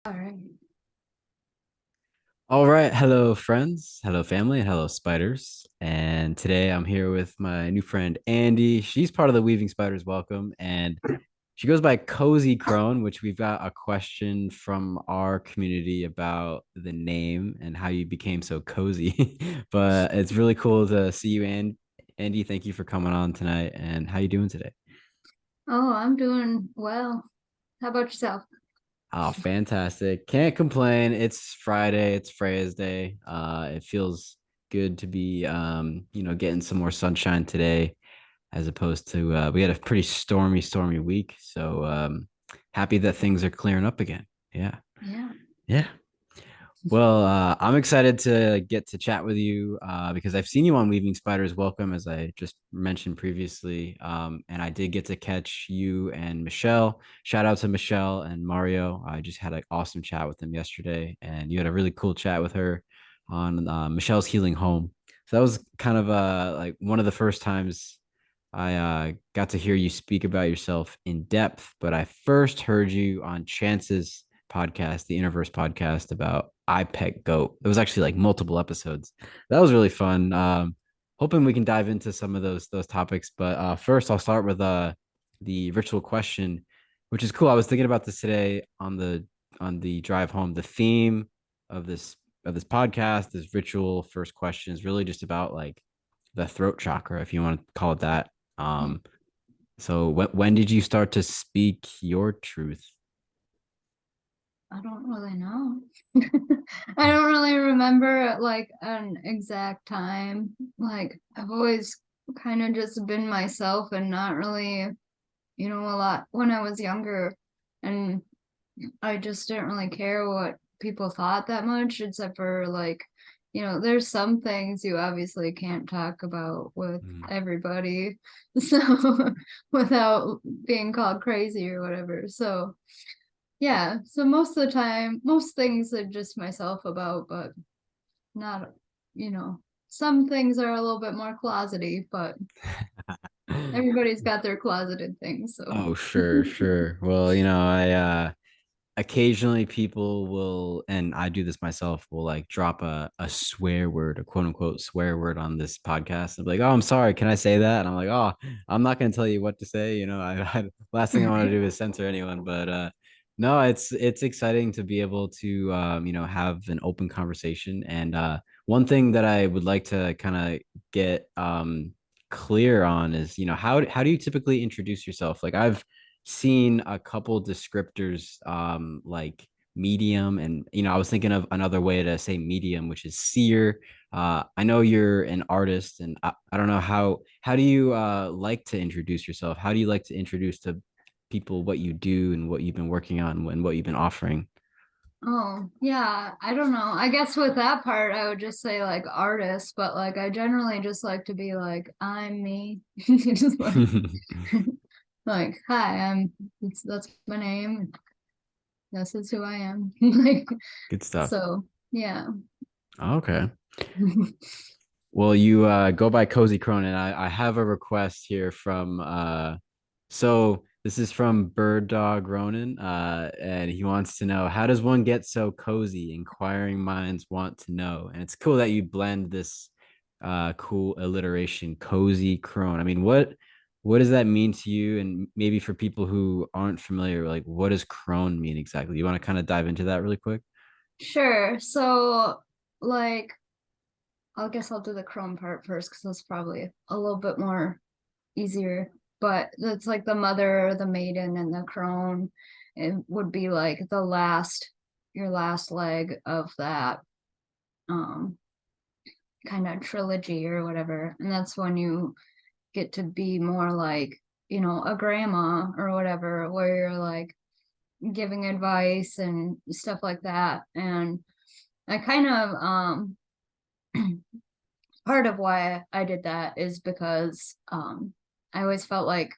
All right. All right. Hello, friends. Hello, family. Hello, spiders. And today I'm here with my new friend, Andee. She's part of the Weaving Spiders Welcome. And she goes by Cozy Crone, which we've got a question from our community about the name and how you became so cozy. But it's really cool to see you, and Andee. Thank you for coming on tonight. And how you doing today? Oh, I'm doing well. How about yourself? Oh, fantastic. Can't complain. It's Friday, it's Freya's Day. It feels good to be getting some more sunshine today as opposed to we had a pretty stormy week. So happy that things are clearing up again. Yeah. Yeah. Yeah. Well, I'm excited to get to chat with you because I've seen you on Weaving Spiders Welcome, as I just mentioned previously. And I did get to catch you and Michelle. Shout out to Michelle and Mario. I just had an awesome chat with them yesterday, and you had a really cool chat with her on Michelle's Healing Home. So that was kind of like one of the first times I got to hear you speak about yourself in depth. But I first heard you on Chance's podcast, the Innerverse Podcast, about I Pet Goat. It was actually like multiple episodes. That was really fun. Hoping we can dive into some of those topics. But first, I'll start with the ritual question, which is cool. I was thinking about this today on the drive home. The theme of this podcast, this ritual first question, is really just about like the throat chakra, if you want to call it that. Um, so when did you start to speak your truth? I don't really know. I don't really remember like an exact time. Like I've always kind of just been myself and not really, a lot when I was younger. And I just didn't really care what people thought that much, except for like, there's some things you obviously can't talk about with Mm. everybody. So without being called crazy or whatever. So yeah, so most of the time, most things are just myself about, but not, you know, some things are a little bit more closety, but everybody's got their closeted things. So Oh, sure, sure. Well, I occasionally people will, and I do this myself, will like drop a swear word, a quote unquote swear word on this podcast. And be like, oh, I'm sorry, can I say that? And I'm like, oh, I'm not gonna tell you what to say. Last thing I want to do is censor anyone. But no, it's exciting to be able to have an open conversation. And one thing that I would like to kind of get clear on is, how do you typically introduce yourself? Like I've seen a couple descriptors like medium, and I was thinking of another way to say medium, which is seer. I know you're an artist, and I don't know how do you like to introduce yourself? How do you like to introduce to people what you do and what you've been working on and what you've been offering? oh, yeah, I don't know. I guess with that part, I would just say like artist, but like I generally just like to be like, I'm me. Just like, hi, that's my name. This is who I am. Like, Good stuff. so yeah. Okay. Well, you go by Cozy Cronin. I have a request here from so this is from Bird Dog Ronan, and he wants to know, how does one get so cozy? Inquiring minds want to know. And it's cool that you blend this cool alliteration, Cozy Crone. I mean, what does that mean to you? And maybe for people who aren't familiar, like what does crone mean exactly? You want to kind of dive into that really quick? Sure. So like I guess I'll do the Chrome part first because that's probably a little bit more easier. But that's like the mother, the maiden, and the crone. It would be like your last leg of that um kind of trilogy or whatever. And that's when you get to be more like, a grandma or whatever, where you're like giving advice and stuff like that. And I kind of part of why I did that is because I always felt like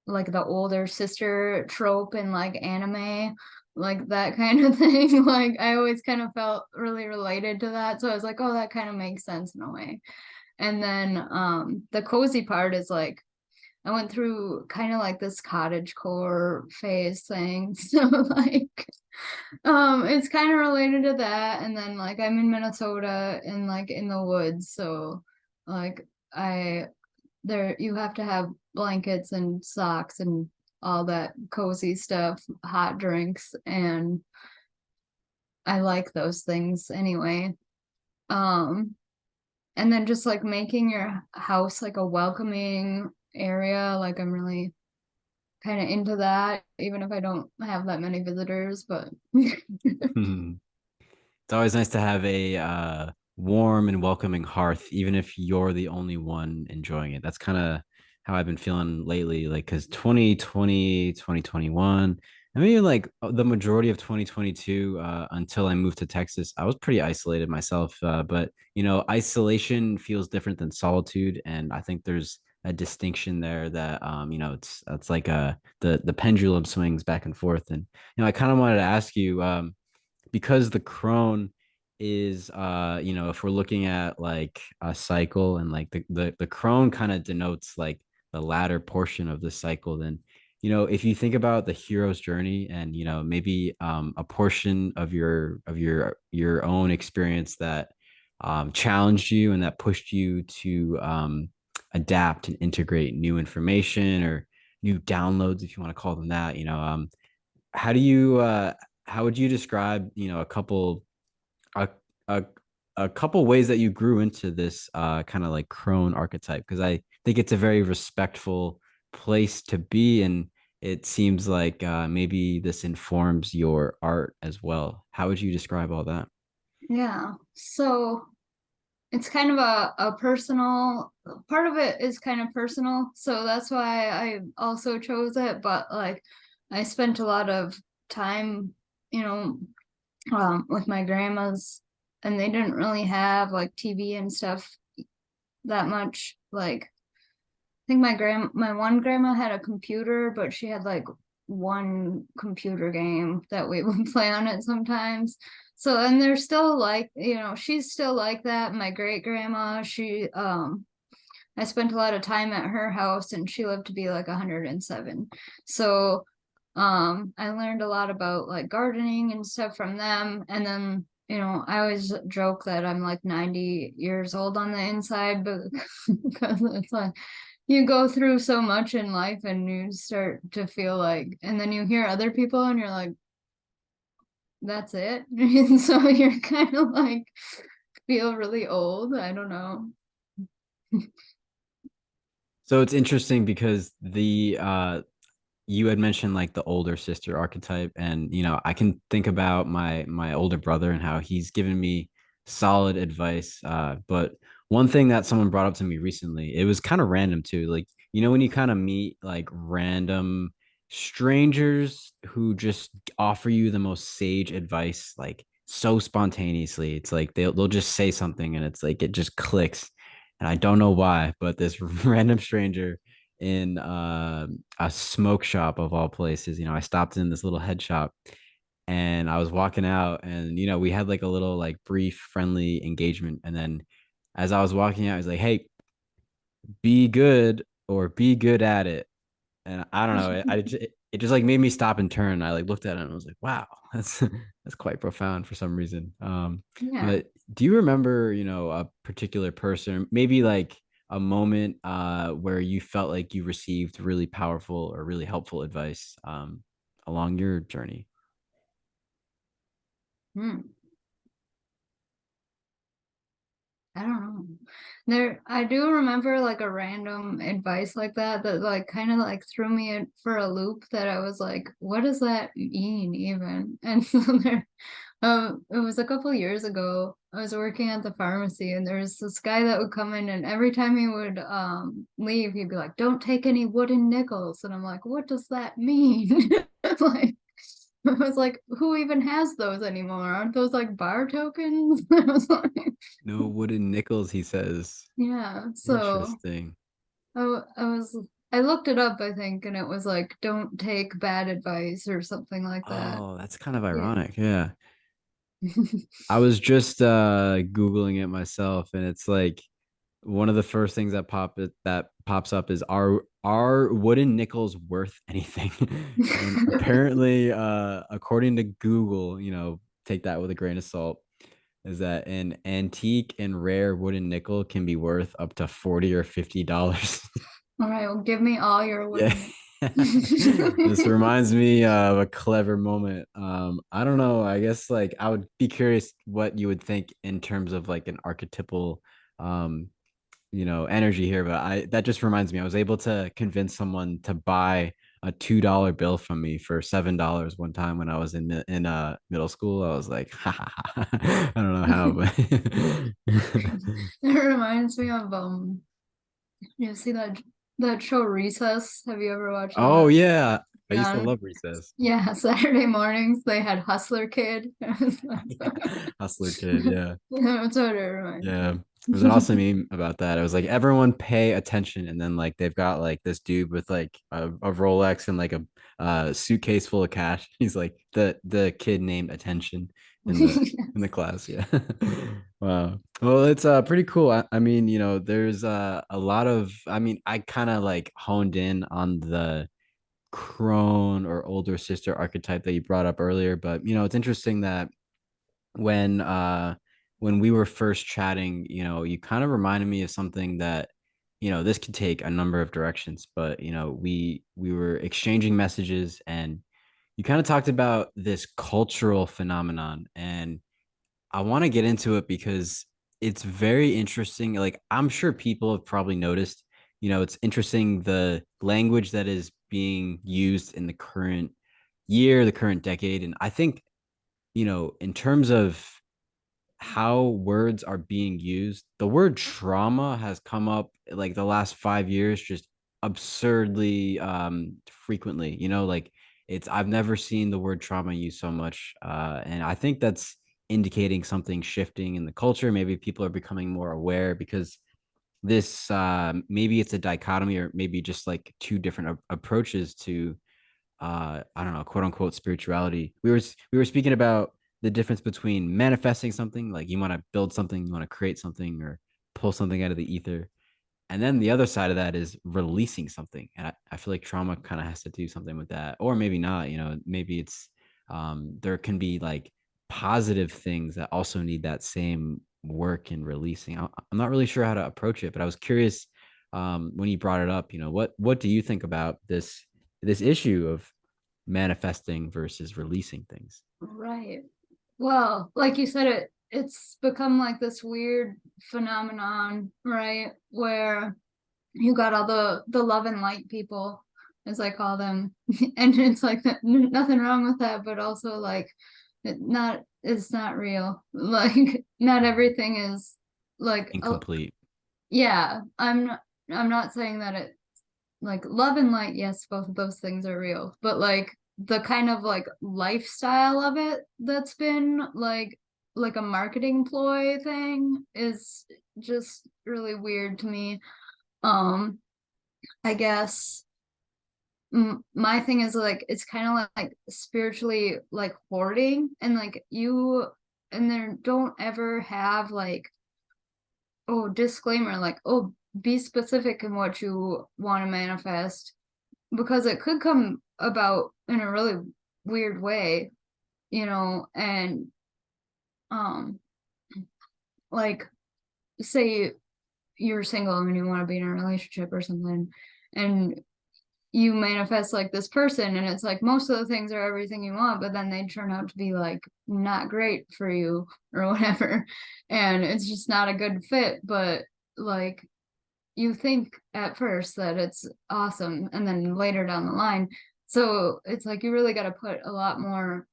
the older sister trope in like anime, like that kind of thing. Like I always kind of felt really related to that. So I was like, oh, that kind of makes sense in a way. And then the cozy part is like I went through kind of like this cottage core phase thing. So like it's kind of related to that. And then like I'm in Minnesota and like in the woods. So like I there you have to have blankets and socks and all that cozy stuff, hot drinks, and I like those things anyway. Um and then just like making your house like a welcoming area, like I'm really kind of into that, even if I don't have that many visitors, but It's always nice to have a warm and welcoming hearth, even if you're the only one enjoying it. That's kind of how I've been feeling lately. Like, because 2020, 2021, I mean, like the majority of 2022, until I moved to Texas, I was pretty isolated myself. But, isolation feels different than solitude. And I think there's a distinction there that, it's like the pendulum swings back and forth. And, I kind of wanted to ask you, because the crone is if we're looking at like a cycle, and like the crone kind of denotes like the latter portion of the cycle, then if you think about the hero's journey, and maybe a portion of your own experience that challenged you and that pushed you to adapt and integrate new information or new downloads, if you want to call them that, how do you how would you describe a, a, a couple ways that you grew into this kind of like crone archetype? Because I think it's a very respectful place to be, and it seems like maybe this informs your art as well. How would you describe all that? yeah. So it's kind of a personal part of it is kind of personal. So that's why I also chose it. But like I spent a lot of time, you know, with my grandmas, and they didn't really have like TV and stuff that much. Like I think my one grandma had a computer, but she had like one computer game that we would play on it sometimes. So and they're still like, she's still like that. My great grandma, I spent a lot of time at her house and she lived to be like 107. So I learned a lot about like gardening and stuff from them. And then, I always joke that I'm like 90 years old on the inside, but because it's like you go through so much in life and you start to feel like, and then you hear other people and you're like, that's it. And so you're kind of like feel really old. I don't know. So it's interesting because the you had mentioned like the older sister archetype, and I can think about my older brother and how he's given me solid advice, but one thing that someone brought up to me recently, it was kind of random too, like when you kind of meet like random strangers who just offer you the most sage advice, like so spontaneously. It's like they'll just say something and it's like it just clicks, and I don't know why, but this random stranger in a smoke shop of all places. I stopped in this little head shop and I was walking out, and we had like a little like brief friendly engagement, and then as I was walking out, I was like, "Hey, be good or be good at it." And I don't know, it just like made me stop and turn. I like looked at it and I was like, "Wow, that's quite profound for some reason." Yeah. But do you remember, a particular person, maybe like a moment where you felt like you received really powerful or really helpful advice along your journey? Hmm. I don't know. I do remember like a random advice like that like kind of like threw me for a loop that I was like, what does that mean even? And so it was a couple years ago. I was working at the pharmacy and there was this guy that would come in and every time he would leave, he'd be like, don't take any wooden nickels. And I'm like, what does that mean? Like I was like, who even has those anymore? Aren't those like bar tokens? I was like, No wooden nickels, he says. yeah. So Interesting. I looked it up, I think, and it was like, don't take bad advice or something like that. Oh, that's kind of Yeah. ironic. Yeah. I was just Googling it myself, and it's like one of the first things that pops up is, are wooden nickels worth anything? And apparently, according to Google, take that with a grain of salt, is that an antique and rare wooden nickel can be worth up to $40 or $50. All right, well, give me all your Yeah. wooden. This reminds me of a clever moment. I don't know. I guess like I would be curious what you would think in terms of like an archetypal um energy here, but I that just reminds me, I was able to convince someone to buy a $2 bill from me for $7 one time when I was in middle school. I was like, ha, ha, ha. I don't know how, but It reminds me of you see that show Recess? Have you ever watched oh that? yeah, I used to Yeah, love recess. yeah. Saturday mornings they had Hustler Kid. That's Hustler kid, yeah. what it reminds Yeah. me. There's an awesome meme about that. It was like everyone pay attention, and then like they've got like this dude with like a Rolex and like a suitcase full of cash. He's like the kid named Attention in the class. Yeah. Wow. Well, it's pretty cool. I mean, there's a lot of, I mean, I kind of like honed in on the crone or older sister archetype that you brought up earlier, but it's interesting that when when we were first chatting, you kind of reminded me of something that, this could take a number of directions, but we were exchanging messages, and you kind of talked about this cultural phenomenon, and I want to get into it because it's very interesting. Like, I'm sure people have probably noticed, it's interesting the language that is being used in the current year, the current decade. And I think, in terms of how words are being used, the word trauma has come up like the last 5 years just absurdly frequently. Like I've never seen the word trauma used so much. And I think that's indicating something shifting in the culture. Maybe people are becoming more aware because this maybe it's a dichotomy, or maybe just like two different approaches to I don't know, quote unquote spirituality. We were speaking about the difference between manifesting something, like you want to build something, you want to create something, or pull something out of the ether. And then the other side of that is releasing something. And I feel like trauma kind of has to do something with that. Or maybe not, maybe it's there can be like positive things that also need that same work in releasing. I'm not really sure how to approach it, but I was curious when you brought it up, what do you think about this issue of manifesting versus releasing things? Right. Well, like you said, it's become like this weird phenomenon, right? Where you got all the love and light people, as I call them, and it's like nothing wrong with that, but also like it's not real. Like not everything is like Incomplete. yeah. I'm not saying that it like love and light, yes, both of those things are real, but like the kind of like lifestyle of it that's been like a marketing ploy thing is just really weird to me. um I guess my thing is like it's kind of like spiritually like hoarding, and like you and there don't ever have like, oh, disclaimer, like, oh, be specific in what you want to manifest, because it could come about in a really weird way, and um like say you're single and you want to be in a relationship or something, and you manifest like this person, and it's like most of the things are everything you want, but then they turn out to be like not great for you or whatever, and it's just not a good fit, but like you think at first that it's awesome, and then later down the line, so it's like you really got to put a lot more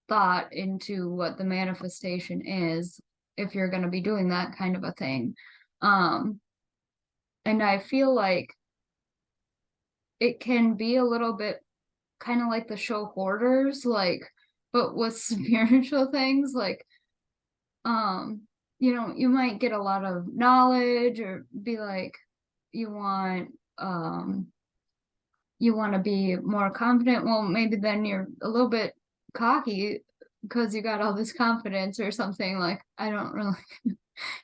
thought into what the manifestation is if you're going to be doing that kind of a thing. um and I feel like it can be a little bit kind of like the show Hoarders, like, but with spiritual things, like, um you might get a lot of knowledge or be like, you want um you want to be more confident. Well, maybe then you're a little bit cocky because you got all this confidence or something. Like, I don't really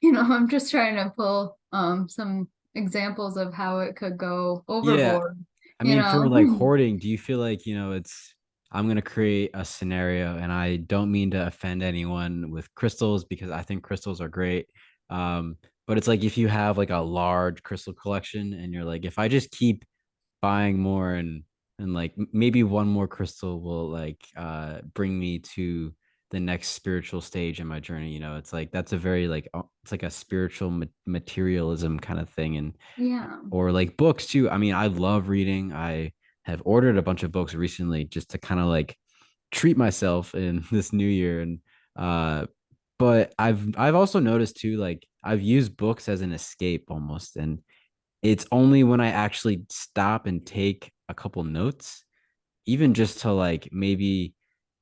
I'm just trying to pull some examples of how it could go Yeah. overboard, I you mean, for know? like hoarding, do you feel like, I'm gonna create a scenario, and I don't mean to offend anyone with crystals because I think crystals are great. Um, but it's like if you have like a large crystal collection and you're like, if I just keep buying more and like maybe one more crystal will like bring me to the next spiritual stage in my journey. It's like that's a very like it's like a spiritual materialism kind of thing. And Yeah. or like books too. I mean, I love reading. I have ordered a bunch of books recently just to kind of like treat myself in this new year. And uh but I've also noticed too, like I've used books as an escape almost. And it's only when I actually stop and take a couple notes, even just to like maybe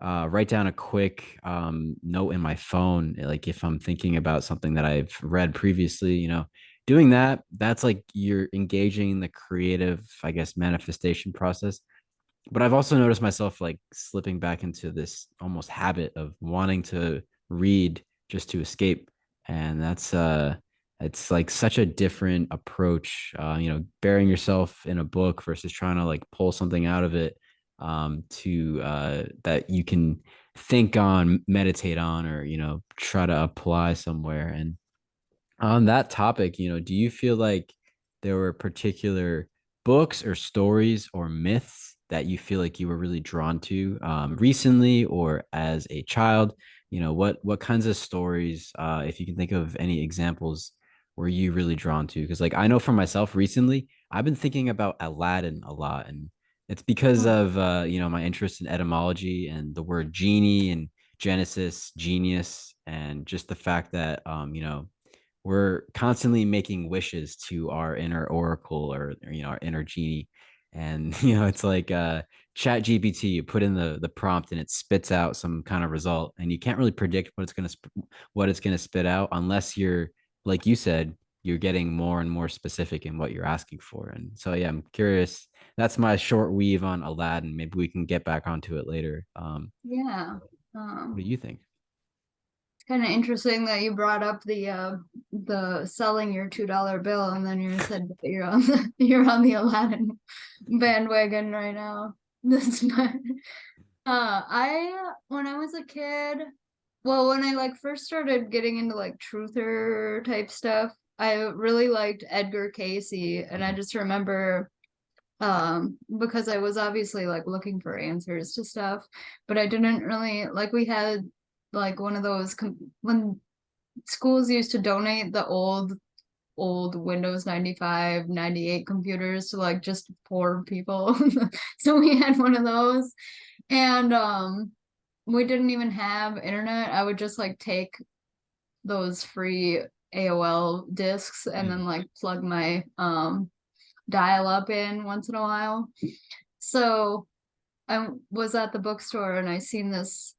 write down a quick note in my phone, like if I'm thinking about something that I've read previously, doing that, that's like you're engaging in the creative, I guess, manifestation process. But I've also noticed myself like slipping back into this almost habit of wanting to read just to escape. And it's like such a different approach, burying yourself in a book versus trying to like pull something out of it, to that you can think on, meditate on, or try to apply somewhere. And on that topic, do you feel like there were particular books or stories or myths that you feel like you were really drawn to, recently or as a child? What kinds of stories, if you can think of any examples, were you really drawn to? Because like I know for myself recently, I've been thinking about Aladdin a lot, and it's because Oh, of my interest in etymology and the word genie and Genesis, genius, and just the fact that we're constantly making wishes to our inner oracle, or our inner genie. And it's like chat gpt, you put in the prompt and it spits out some kind of result, and you can't really predict what it's going to spit out unless you're, like you said, you're getting more and more specific in what you're asking for. And so yeah, I'm curious. That's my short weave on Aladdin. Maybe we can get back onto it later. yeah. What do you think? Kind of interesting that you brought up the selling your $2 bill and then you said that you're on the Aladdin bandwagon right now. That's not I when I was a kid, well, when I like first started getting into like truther type stuff, I really liked Edgar Casey, and I Mhm. just remember because I was obviously like looking for answers to stuff, but I didn't really like we had like one of those when schools used to donate the old Windows 95, 98 computers to like just poor people. So we had one of those, and we didn't even have internet. I would just like take those free AOL discs and Mm. then like plug my dial up in once in a while. So I was at the bookstore and I seen this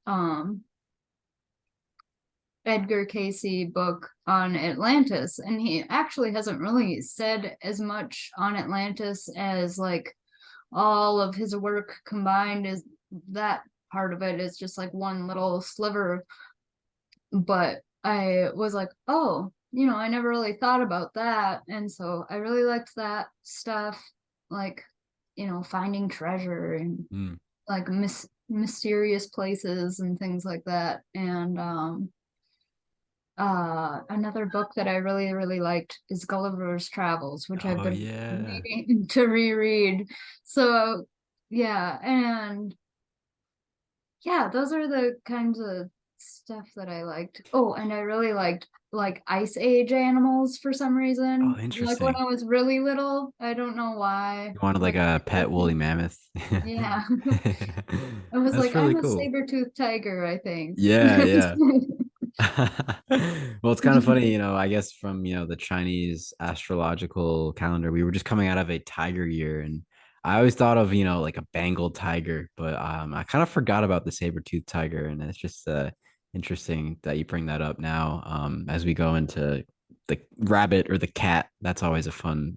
Edgar Casey book on Atlantis, and he actually hasn't really said as much on Atlantis as like all of his work combined. Is that part of it is just like one little sliver, but I was like, oh, I never really thought about that, and so I really liked that stuff, like finding treasure and Mm. like mysterious places and things like that. And another book that I really, really liked is Gulliver's Travels, which I've Oh been yeah. meaning to reread. So, yeah, and yeah, those are the kinds of stuff that I liked. Oh, and I really liked like Ice Age animals for some Oh, reason. Like when interesting. I was really little, I don't know why. You wanted like Like, a pet woolly mammoth. yeah, I was That's like, really I'm a cool. saber-toothed tiger, I think. Yeah, yeah. Well, it's kind of funny, I guess from, the Chinese astrological calendar, we were just coming out of a tiger year, and I always thought of, like a Bengal tiger, but I kind of forgot about the saber-toothed tiger, and it's just interesting that you bring that up now, as we go into the rabbit or the cat. That's always a fun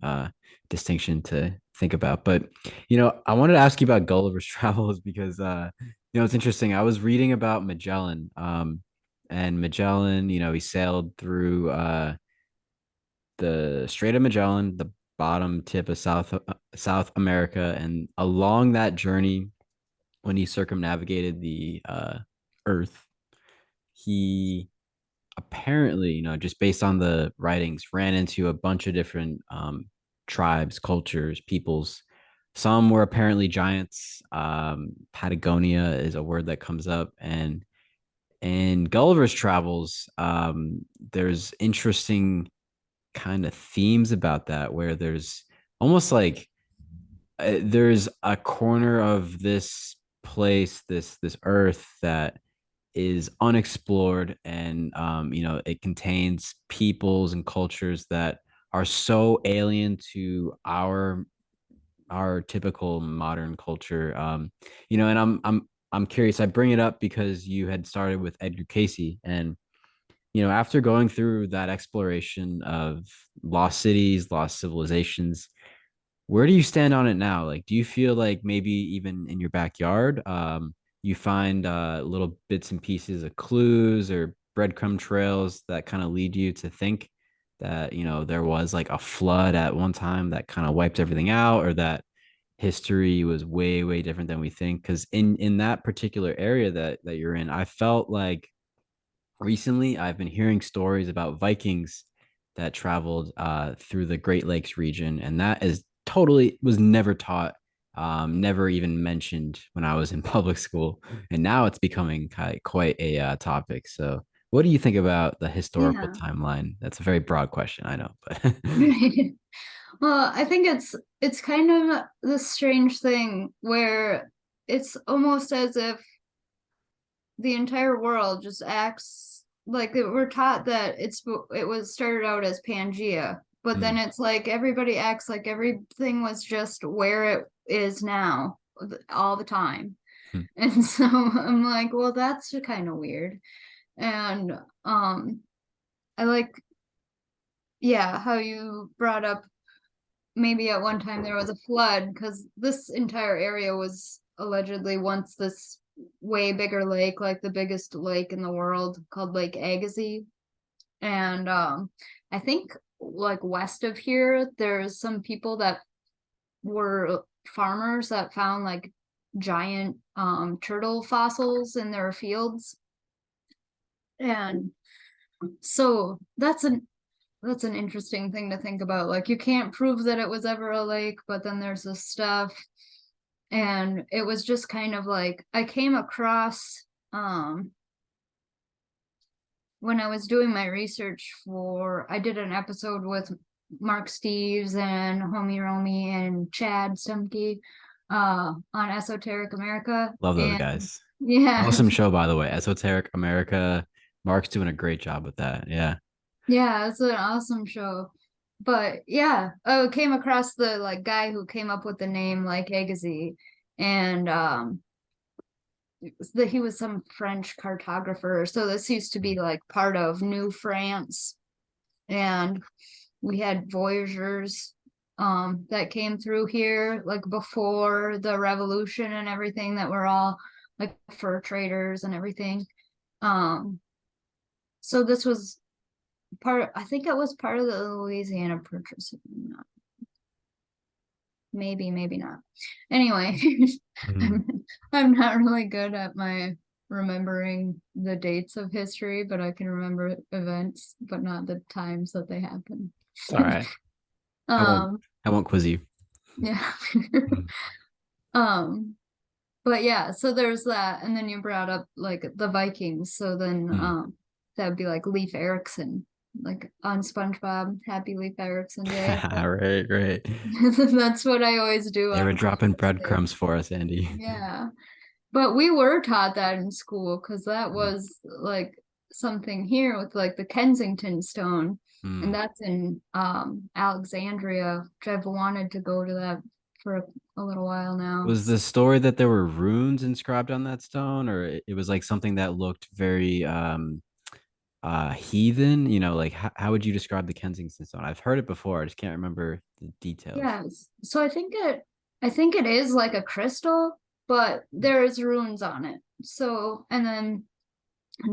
distinction to think about. But, I wanted to ask you about Gulliver's Travels because it's interesting. I was reading about Magellan. And Magellan, he sailed through the Strait of Magellan, the bottom tip of South America, and along that journey, when he circumnavigated the Earth, he apparently, just based on the writings, ran into a bunch of different tribes, cultures, peoples. Some were apparently giants. Patagonia is a word that comes up, and in Gulliver's Travels, there's interesting kind of themes about that, where there's almost like there's a corner of this place, this earth that is unexplored, and it contains peoples and cultures that are so alien to our typical modern culture. And I'm curious. I bring it up because you had started with Edgar Casey, and after going through that exploration of lost cities, lost civilizations, where do you stand on it now? Like, do you feel like maybe even in your backyard, you find little bits and pieces of clues or breadcrumb trails that kind of lead you to think that, there was like a flood at one time that kind of wiped everything out, or that history was way, way different than we think? Because in that particular area that you're in, I felt like recently I've been hearing stories about Vikings that traveled through the Great Lakes region, and that is totally was never taught, never even mentioned when I was in public school, and now it's becoming quite a topic. So, what do you think about the historical Yeah. timeline? That's a very broad question, I know, but Well, I think it's kind of this strange thing where it's almost as if the entire world just acts like we're taught that it was started out as Pangea, but then Mm, it's like everybody acts like everything was just where it is now all the time. mm, And so I'm like, well, that's kind of weird. And I like, yeah, how you brought up maybe at one time there was a flood, because this entire area was allegedly once this way bigger lake, like the biggest lake in the world, called Lake Agassiz. And I think like west of here, there's some people that were farmers that found like giant turtle fossils in their fields. And so that's an interesting thing to think about. Like, you can't prove that it was ever a lake, but then there's this stuff. And it was just kind of like I came across when I was doing my research I did an episode with Mark Steeves and Homie Romy and Chad Stumkey on Esoteric America. love those And guys. yeah, Awesome show, by the way. Esoteric America. Mark's doing a great job with that. Yeah. yeah, it's an awesome show. But yeah, I came across the like guy who came up with the name like Agassiz, and he was some French cartographer. So this used to be like part of New France, and we had voyagers that came through here like before the revolution and everything, that were all like fur traders and everything. Um, so this was I think it was part of the Louisiana Purchase. Maybe not. Anyway, Mhm. I'm, I'm not really good at my remembering the dates of history, but I can remember events, but not the times that they happen. It's all right. I won't. um, I won't quiz you. yeah. Mhm. um, but yeah, so there's that, and then you brought up like the Vikings, so then Mm. that would be like Leif Erikson, like on SpongeBob, Happy Leif Erikson Day. Right, right. That's what I always do They were on dropping Christmas Day. breadcrumbs for us, Andy. Yeah. But we were taught that in school, because that Mm. was like something here with like the Kensington stone. And Mm. that's in Alexandria, which I've wanted to go to that for a little while now. Was the story that there were runes inscribed on that stone, or it was like something that looked very heathen? Like how would you describe the Kensington stone? I've heard it before. I just can't remember the details. Yes. So I think it is like a crystal, but there's runes on it. So, and then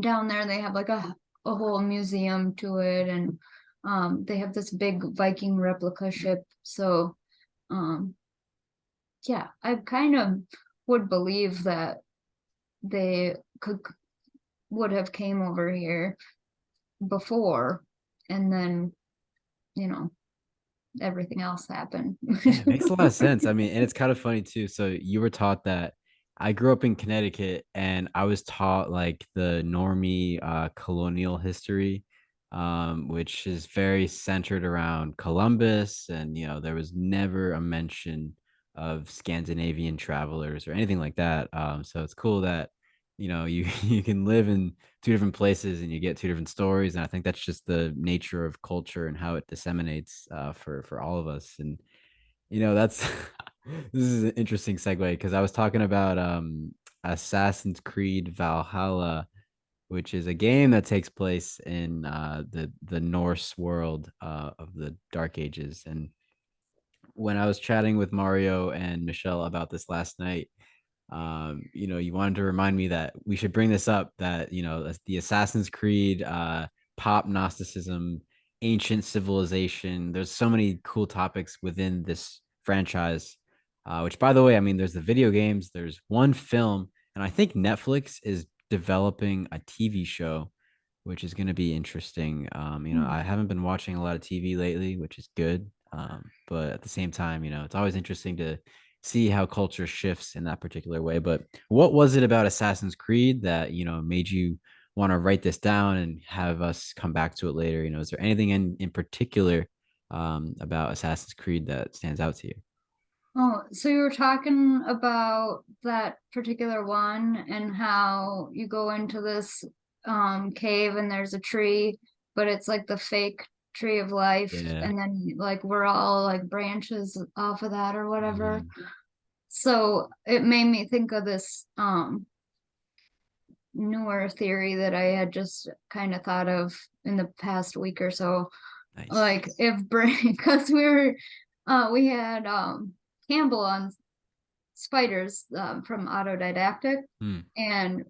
down there they have like a whole museum to it, and They have this big Viking replica ship. So um yeah, I kind of would believe that they could would have came over here before, and then, you know, everything else happened. Yeah, it makes a lot of sense. I mean, and it's kind of funny too. So you were taught that I grew up in Connecticut and I was taught like the normie colonial history, which is very centered around Columbus. And, there was never a mention of Scandinavian travelers or anything like that. So it's cool that, you you can live in two different places and you get two different stories. And I think that's just the nature of culture and how it disseminates for all of us. And that's this is an interesting segue because I was talking about Assassin's Creed Valhalla, which is a game that takes place in the Norse world of the Dark Ages. And when I was chatting with Mario and Michelle about this last night, you wanted to remind me that we should bring this up, that, the Assassin's Creed, pop Gnosticism, ancient civilization. There's so many cool topics within this franchise, which, by the way, I mean, there's the video games, there's one film, and I think Netflix is developing a TV show, which is going to be interesting. I haven't been watching a lot of TV lately, which is good. But at the same time, it's always interesting to see how culture shifts in that particular way. But what was it about Assassin's Creed that, made you want to write this down and have us come back to it later? Is there anything in particular about Assassin's Creed that stands out to you? Oh, so you were talking about that particular one and how you go into this cave and there's a tree, but it's like the fake tree of life, Yeah. and then like we're all like branches off of that or whatever. Mhm. So it made me think of this newer theory that I had just kind of thought of in the past week or so. Nice. Like if brain, because we had Campbell on spiders from autodidactic, Hmm. and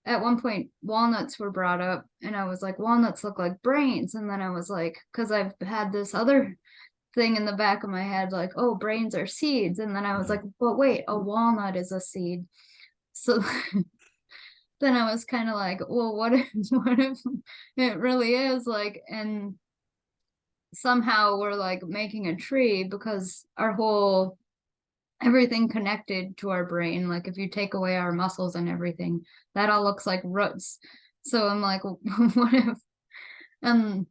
at one point walnuts were brought up, and I was like, walnuts look like brains, and then I was like, because I've had this other thing in the back of my head like, oh, brains are seeds, and then I was Mhm. like, but wait, a walnut is a seed. So then I was kind of like, well, what if what if it really is like, and somehow we're like making a tree because our whole everything connected to our brain. Like if you take away our muscles and everything, that all looks like roots. So I'm like, what if? Um,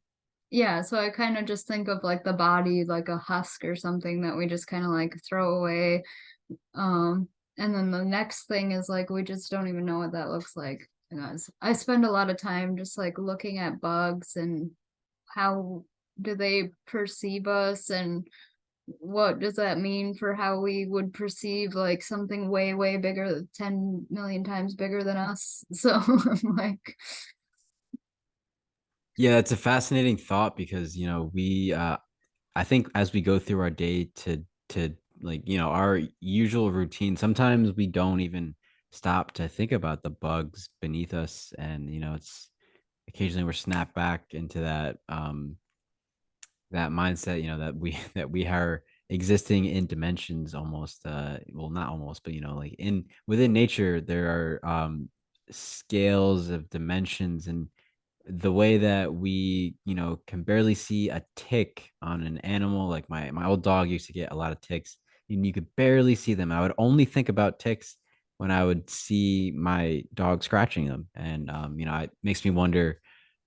yeah. So I kind of just think of like the body like a husk or something that we just kind of like throw away. And then the next thing is like we just don't even know what that looks like. I spend a lot of time just like looking at bugs and how do they perceive us, and what does that mean for how we would perceive like something way, way bigger, 10 million times bigger than us? So I'm like, Yeah, it's a fascinating thought because, we I think as we go through our day to like, our usual routine, sometimes we don't even stop to think about the bugs beneath us. And, it's occasionally we're snapped back into that mindset, that we are existing in dimensions almost, well, not almost, but, like in within nature, there are scales of dimensions, and the way that we, can barely see a tick on an animal. Like my old dog used to get a lot of ticks, and you could barely see them. I would only think about ticks when I would see my dog scratching them. And it makes me wonder,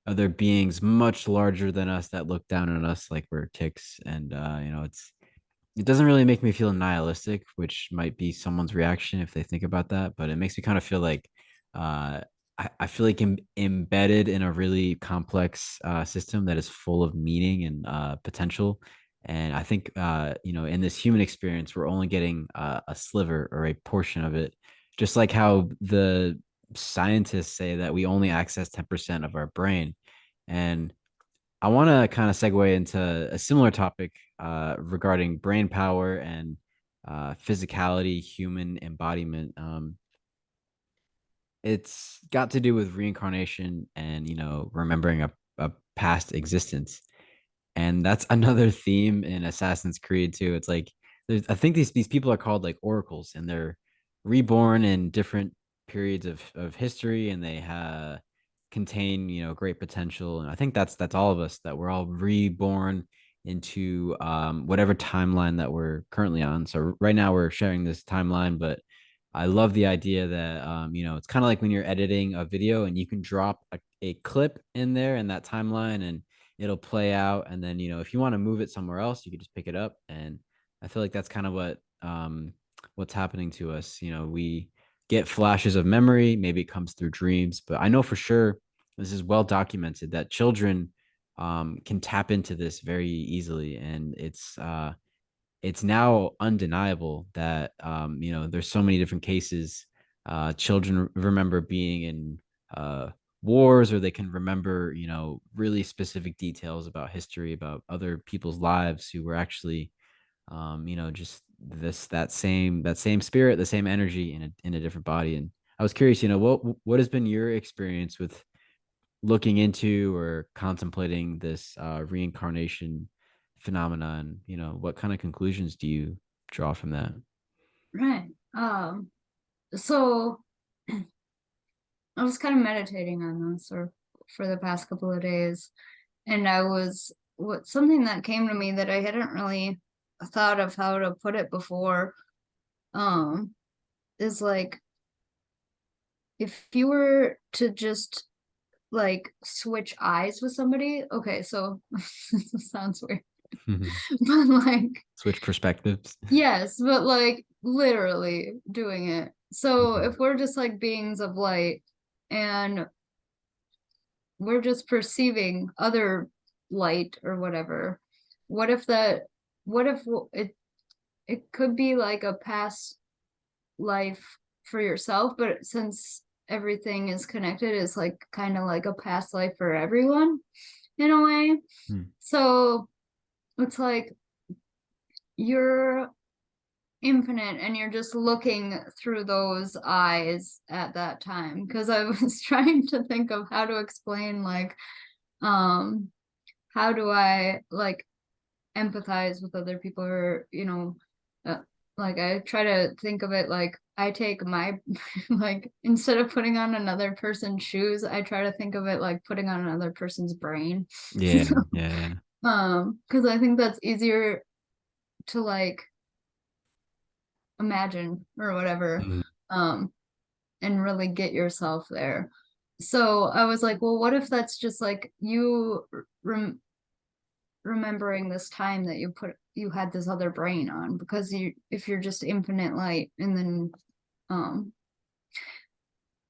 are there beings much larger than us that look down on us like we're ticks? And it doesn't really make me feel nihilistic, which might be someone's reaction if they think about that, but it makes me kind of feel like uh, I feel like I'm embedded in a really complex system that is full of meaning and potential. And I think, in this human experience, we're only getting a sliver or a portion of it, just like how the scientists say that we only access 10% of our brain. And I want to kind of segue into a similar topic regarding brain power and physicality, human embodiment. It's got to do with reincarnation and, remembering a past existence. And that's another theme in Assassin's Creed too. It's like I think these people are called like oracles, and they're reborn in different periods of history, and they contain, you know, great potential. And I think that's all of us, that we're all reborn into whatever timeline that we're currently on. So right now we're sharing this timeline, but I love the idea that you know, it's kind of like when you're editing a video and you can drop a clip in there in that timeline, and it'll play out. And then, you know, if you want to move it somewhere else, you can just pick it up. And I feel like that's kind of what's happening to us. You know, we get flashes of memory, maybe it comes through dreams, but I know for sure, this is well documented, that children can tap into this very easily. And it's now undeniable that you know, there's so many different cases. Children remember being in wars, or they can remember, you know, really specific details about history, about other people's lives who were actually you know, just that same spirit, the same energy in a different body. And I was curious, you know, what has been your experience with looking into or contemplating this reincarnation phenomena, and, you know, what kind of conclusions do you draw from that? Right. So I was kind of meditating on this or for the past couple of days, and I was what something that came to me that I hadn't really thought of how to put it before, um, is like if you were to just like switch eyes with somebody. Okay, so this sounds weird, but like Switch perspectives. yes, but like literally doing it. So Mhm. if we're just like beings of light and we're just perceiving other light or whatever, what if that, what if it could be like a past life for yourself, but since everything is connected, it's like kind of like a past life for everyone in a way. Hmm. So it's like you're infinite and you're just looking through those eyes at that time, because I was trying to think of how to explain like um how do I like empathize with other people, or uh, like I try to think of it like I take my like instead of putting on another person's shoes, I try to think of it like putting on another person's brain. Yeah, yeah, Because I think that's easier to like imagine or whatever, yeah. um and really get yourself there. So I was like, well, what if that's just like you remembering this time that you had this other brain on, because you if you're just infinite light. And then um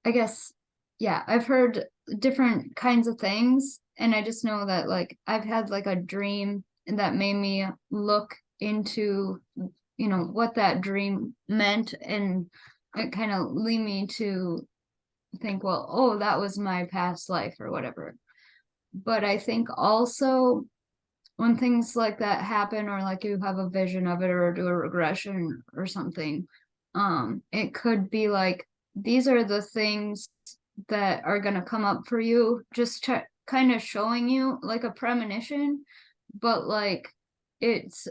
I guess, yeah, I've heard different kinds of things, and I just know that like I've had like a dream and that made me look into what that dream meant, and it kind of lead me to think, well, oh, that was my past life or whatever. But I think also when things like that happen, or like you have a vision of it or do a regression or something, it could be like these are the things that are going to come up for you, just kind of showing you like a premonition, but like it's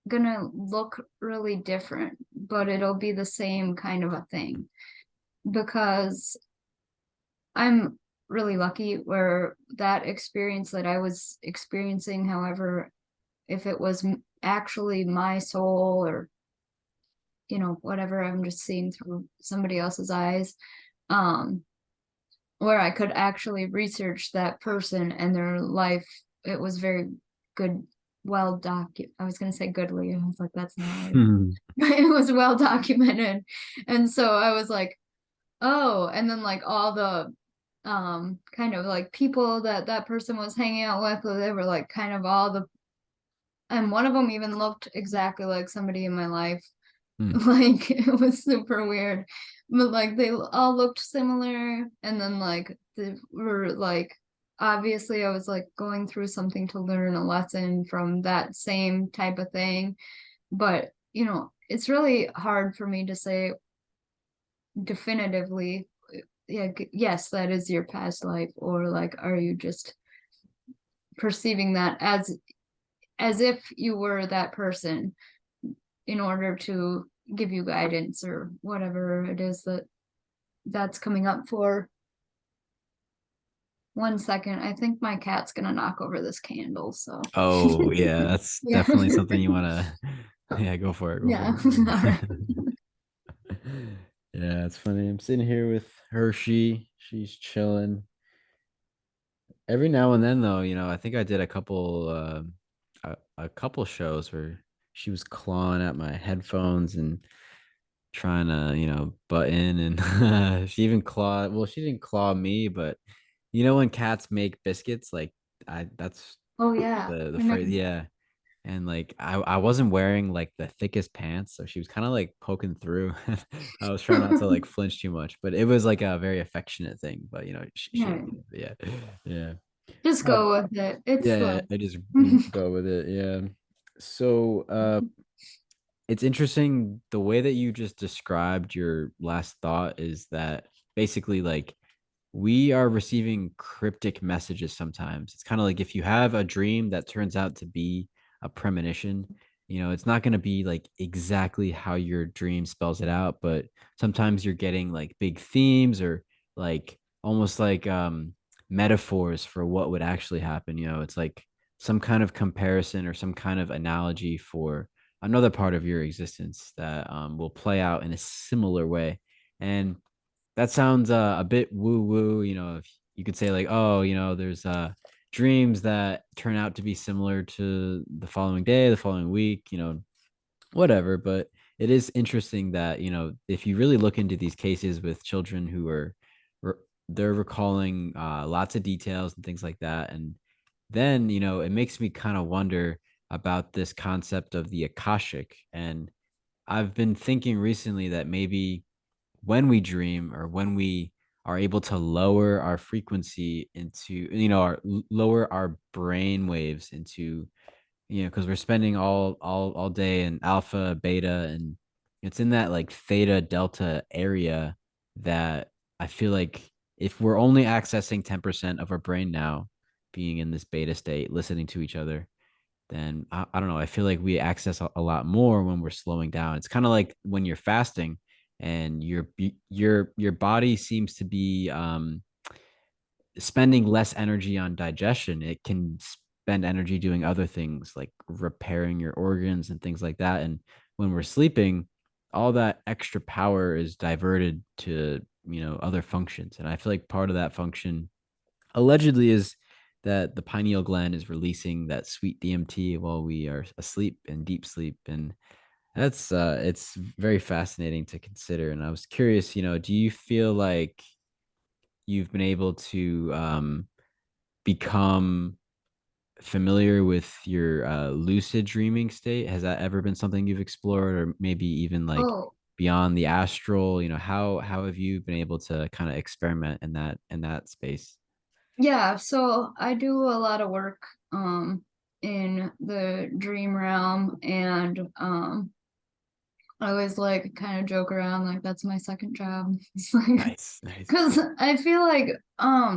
gonna look really different, but it'll be the same kind of a thing, because I'm really lucky where that experience that I was experiencing, however, if it was actually my soul or whatever, I'm just seeing through somebody else's eyes, um where I could actually research that person and their life. It was very good, I was going to say goodly, I was like, that's not it. Hmm. It was well documented. And so I was like, oh, and then like all the kind of like people that that person was hanging out with, they were like kind of all the, and one of them even looked exactly like somebody in my life. Hmm. Like it was super weird, but like they all looked similar. And then like they were like, obviously I was like going through something to learn a lesson from that same type of thing. But it's really hard for me to say definitively, yeah, yes, that is your past life, or like are you just perceiving that as if you were that person in order to give you guidance or whatever it is that's coming up for. 1 second. I think my cat's gonna knock over this candle. So. Oh yeah, that's Yeah. definitely something you want to. Yeah, go for it. Go Yeah. for All right. it. Yeah, it's funny. I'm sitting here with Hershey. She's chilling. Every now and then, though, I think I did a couple shows where she was clawing at my headphones and trying to, butt in, and she even clawed. Well, she didn't claw me, but when cats make biscuits, like that's Oh yeah. the I know. phrase, yeah. And like I wasn't wearing like the thickest pants, so she was kind of like poking through. I was trying not to like flinch too much, but it was like a very affectionate thing. But she Yeah. didn't get it. Yeah, yeah. Just Uh, go with it. It's yeah, fun. I just go with it. Yeah. So it's interesting the way that you just described your last thought is that basically like we are receiving cryptic messages sometimes. It's kind of like if you have a dream that turns out to be a premonition, it's not going to be like exactly how your dream spells it out, but sometimes you're getting like big themes or like almost like metaphors for what would actually happen. It's like some kind of comparison or some kind of analogy for another part of your existence that will play out in a similar way. And that sounds a bit woo woo. If you could say like, oh, there's dreams that turn out to be similar to the following day, the following week, whatever. But it is interesting that if you really look into these cases with children who are they're recalling lots of details and things like that, and then it makes me kind of wonder about this concept of the akashic. And I've been thinking recently that maybe when we dream or when we are able to lower our frequency into lower our brain waves into because we're spending all day in alpha beta, and it's in that like theta delta area that I feel like if we're only accessing 10% of our brain now being in this beta state listening to each other, then I don't know. I feel like we access a lot more when we're slowing down. It's kind of like when you're fasting and your body seems to be spending less energy on digestion. It can spend energy doing other things like repairing your organs and things like that. And when we're sleeping, all that extra power is diverted to other functions. And I feel like part of that function allegedly is that the pineal gland is releasing that sweet DMT while we are asleep in deep sleep. And that's it's very fascinating to consider. And I was curious, do you feel like you've been able to become familiar with your lucid dreaming state? Has that ever been something you've explored, or maybe even like Oh, beyond the astral? How have you been able to kind of experiment in that space? yeah. So I do a lot of work in the dream realm, and I always like kind of joke around like that's my second job. It's like Nice, nice. because I feel like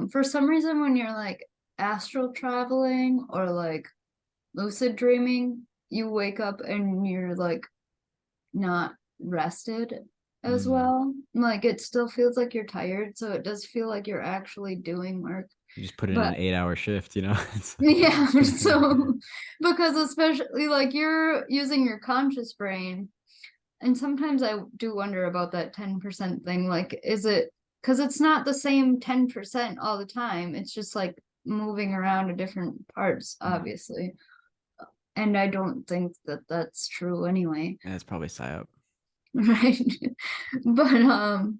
for some reason when you're like astral traveling or like lucid dreaming, you wake up and you're like not rested as Mm. well. Like it still feels like you're tired, so it does feel like you're actually doing work. You just put in an But 8-hour shift, It's yeah, so because especially like you're using your conscious brain, and sometimes I do wonder about that 10% thing. Like, is it because it's not the same 10% all the time? It's just like moving around to different parts, Mm. obviously. And I don't think that that's true anyway, That's probably psyop. right? But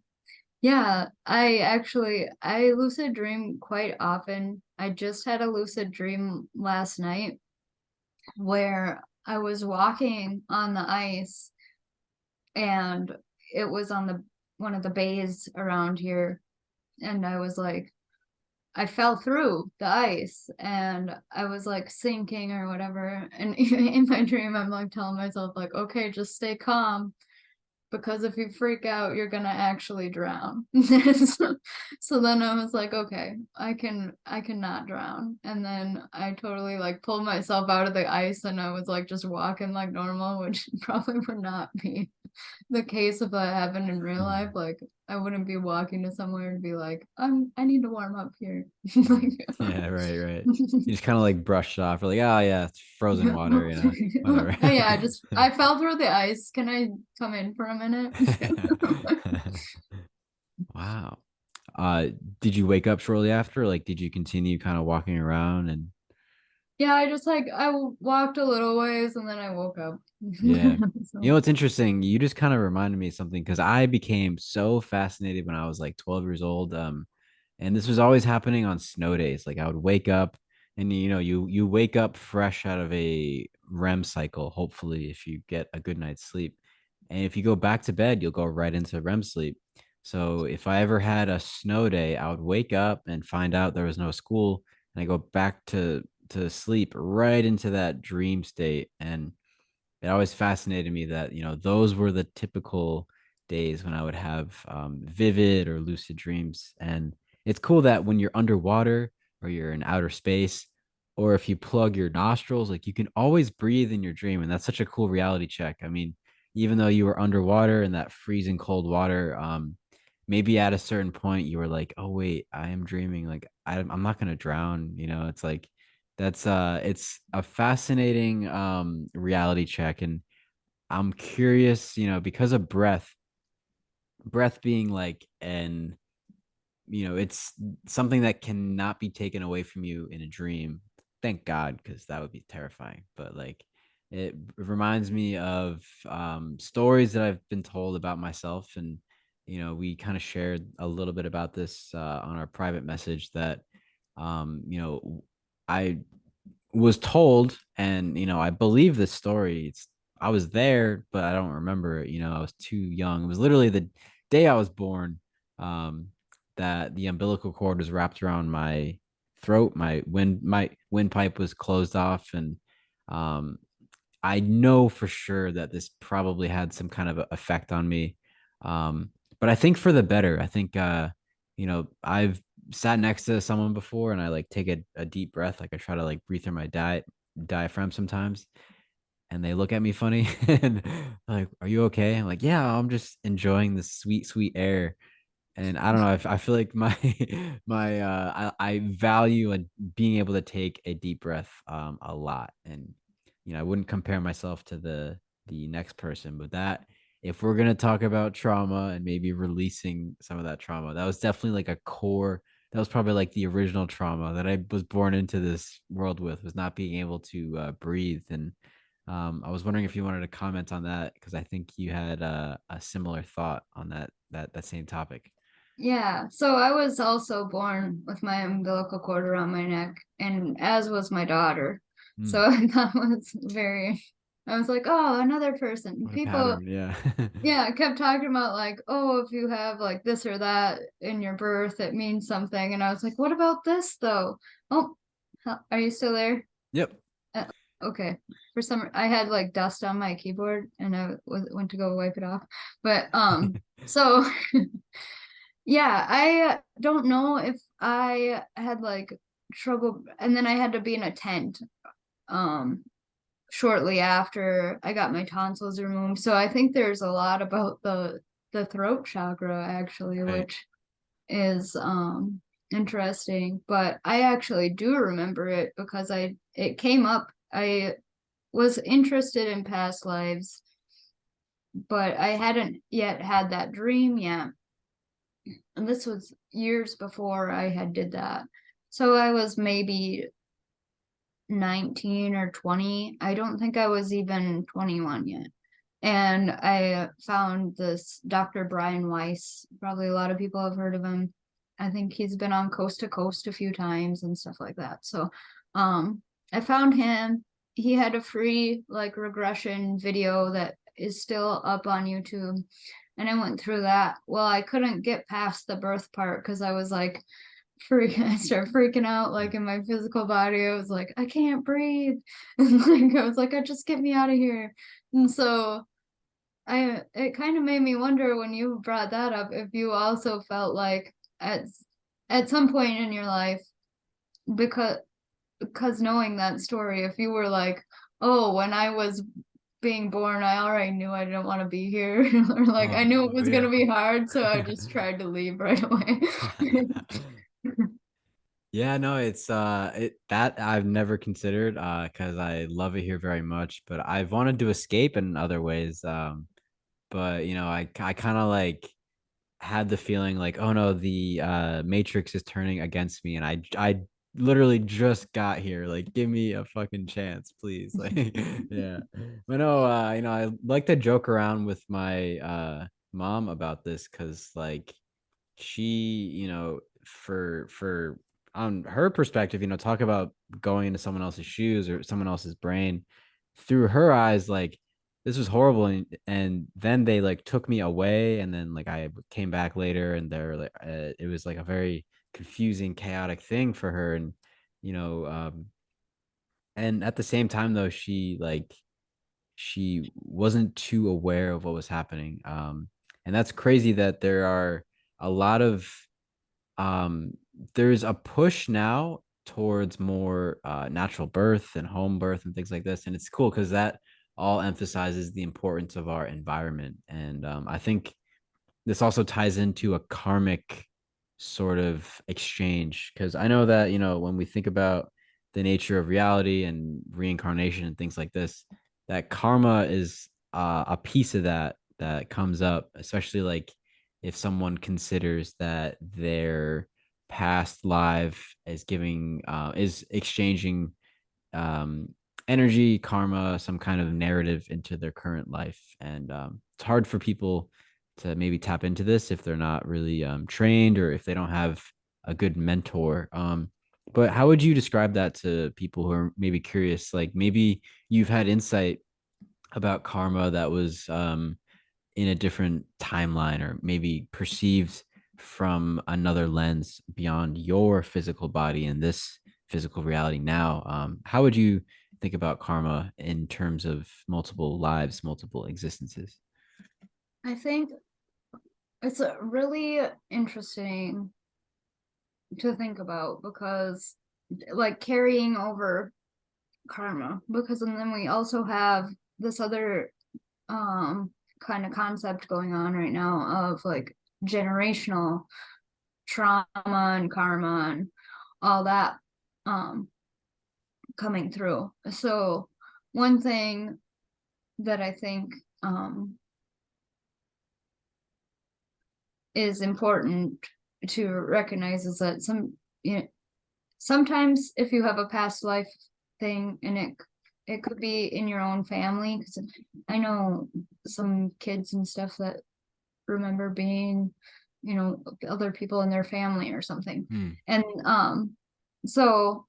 yeah, I lucid dream quite often. I just had a lucid dream last night where I was walking on the ice, and it was on the one of the bays around here, and I was like I fell through the ice and I was like sinking or whatever, and in my dream I'm like telling myself like, okay, just stay calm. because if you freak out, you're gonna actually drown. So then I was like, okay, I can not drown. And then I totally like pulled myself out of the ice and I was like just walking like normal, which probably would not be the case if that happened in real life. Like I wouldn't be walking to somewhere and be like, I need to warm up here. Like, Yeah, right. You just kind of like brushed off. You're like, oh yeah, it's frozen water, whatever. oh yeah, I fell through the ice. Can I come in for a minute? Wow. Uh, did you wake up shortly after? Like, did you continue kind of walking around and Yeah, I just like walked a little ways and then I woke up. yeah. You know So what's interesting? You just kind of reminded me of something because I became so fascinated when I was like 12 years old. And this was always happening on snow days. Like I would wake up and you wake up fresh out of a REM cycle, hopefully, if you get a good night's sleep. And if you go back to bed, you'll go right into REM sleep. So if I ever had a snow day, I would wake up and find out there was no school, and I go back to sleep right into that dream state. And it always fascinated me that those were the typical days when I would have vivid or lucid dreams. And it's cool that when you're underwater or you're in outer space, or if you plug your nostrils, like you can always breathe in your dream. And that's such a cool reality check. I mean, even though you were underwater in that freezing cold water, maybe at a certain point you were like, oh wait, I am dreaming, like I'm not going to drown. It's like it's a fascinating reality check. And I'm curious, because of breath being like it's something that cannot be taken away from you in a dream. Thank God, because that would be terrifying. But like it reminds me of stories that I've been told about myself. And we kind of shared a little bit about this on our private message that I was told, and I believe this story. I was there, but I don't remember it. I was too young. It was literally the day I was born, um, that the umbilical cord was wrapped around my throat. My windpipe was closed off, and um, I know for sure that this probably had some kind of effect on me. But I think for the better. I think I've sat next to someone before and I like take a deep breath. Like I try to like breathe through my diaphragm sometimes. And they look at me funny and like, are you okay? I'm like, yeah, I'm just enjoying the sweet, sweet air. And I don't know, I feel like my I value and being able to take a deep breath a lot. And I wouldn't compare myself to the next person, but that if we're going to talk about trauma and maybe releasing some of that trauma, that was definitely like a core. That was probably like the original trauma that I was born into this world with, was not being able to breathe. And I was wondering if you wanted to comment on that, because I think you had a similar thought on that same topic. yeah, so I was also born with my umbilical cord around my neck, and as was my daughter. So Mm, that was very, I was like, oh, another person. what a People, pattern. Yeah. yeah, kept talking about like, oh, if you have like this or that in your birth, it means something. And I was like, what about this though? Oh, are you still there? Yep. Uh, okay. For some, I had like dust on my keyboard and went to go wipe it off. But so yeah, I don't know if I had like trouble, and then I had to be in a tent um shortly after I got my tonsils removed. So I think there's a lot about the throat chakra actually, Right. which is interesting. But I actually do remember it because it came up. I was interested in past lives, but I hadn't yet had that dream yet. And this was years before I had did that. So I was maybe 19 or 20. I don't think I was even 21 yet. And I found this Dr. Brian Weiss. Probably a lot of people have heard of him. I think he's been on Coast to Coast a few times and stuff like that. So I found him. He had a free like regression video that is still up on YouTube. And I went through that. Well, I couldn't get past the birth part because I was like I started freaking out like in my physical body. I was like, I can't breathe. And like I was like, just get me out of here. And so it kind of made me wonder when you brought that up if you also felt like at some point in your life, because knowing that story, if you were like, oh, when I was being born, I already knew I didn't want to be here, or like I Oh, knew it was yeah. gonna be hard, so I just tried to leave right away. Yeah, no, it's that I've never considered because I love it here very much, but I've wanted to escape in other ways. But you know, I kind of like had the feeling like, oh no, the Matrix is turning against me, and I literally just got here. Like, give me a fucking chance, please. Like, yeah. But no, you know, I like to joke around with my mom about this because like she, you know, for on her perspective, you know, talk about going into someone else's shoes or someone else's brain through her eyes, like this was horrible. And then they like took me away, and then like I came back later, and they're like, it was like a very confusing, chaotic thing for her. And, you know, and at the same time, though, she wasn't too aware of what was happening. And that's crazy that there are a lot of um there's a push now towards more natural birth and home birth and things like this, and it's cool because that all emphasizes the importance of our environment. And I think this also ties into a karmic sort of exchange, because I know that, you know, when we think about the nature of reality and reincarnation and things like this, that karma is a piece of that that comes up, especially like if someone considers that their past life is giving is exchanging um energy, karma, some kind of narrative into their current life. And it's hard for people to maybe tap into this if they're not really trained, or if they don't have a good mentor. But how would you describe that to people who are maybe curious? Like maybe you've had insight about karma that was in a different timeline, or maybe perceived from another lens beyond your physical body and this physical reality now. How would you think about karma in terms of multiple lives, multiple existences? I think it's a really interesting to think about because like carrying over karma, because and then we also have this other um kind of concept going on right now of like generational trauma and karma and all that um coming through. So one thing that I think is important to recognize is that you know, sometimes if you have a past life thing, and it could be in your own family, because I know some kids and stuff that remember being, you know, other people in their family or something. Hmm. And so,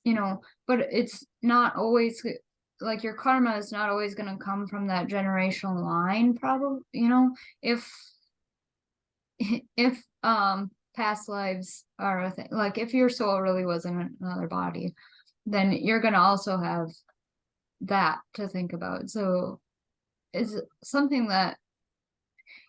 you know, but it's not always like your karma is not always going to come from that generational line, probably, you know, if if past lives are a thing, like if your soul really was in another body, then you're going to also have that to think about. So it's something that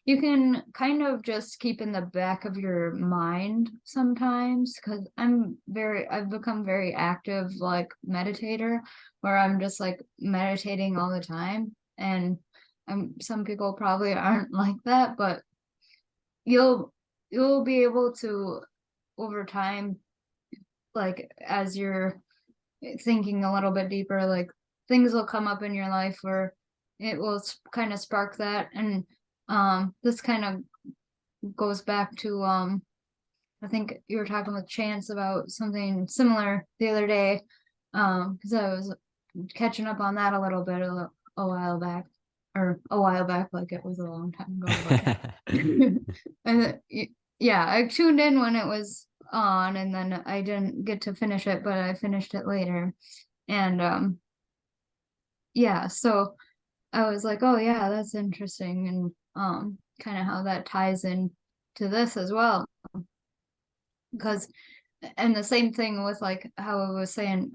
you can kind of just keep in the back of your mind sometimes, because I've become very active like meditator, where I'm just like meditating all the time. And some people probably aren't like that, but you'll you'll be able to over time, like as you're thinking a little bit deeper, like things will come up in your life where it will kind of spark that. And this kind of goes back to I think you were talking with Chance about something similar the other day, because I was catching up on that a little bit a while back, or a while back, like it was a long time ago, but and yeah, I tuned in when it was on, and then I didn't get to finish it, but I finished it later. And yeah, so I was like, oh yeah, that's interesting. And kind of how that ties in to this as well, because and the same thing with like how I was saying,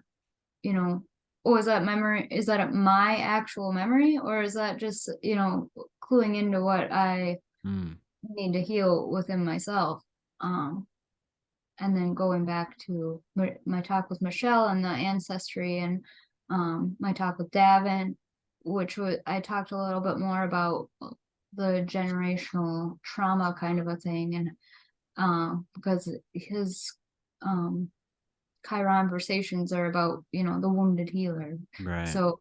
you know, or is that memory, is that my actual memory, or is that just, cluing into what I Mm, need to heal within myself? Um, and then going back to my talk with Michelle and the ancestry, and my talk with Davin, which was, I talked a little bit more about the generational trauma kind of a thing, and because his um conversations are about, the wounded healer. right. So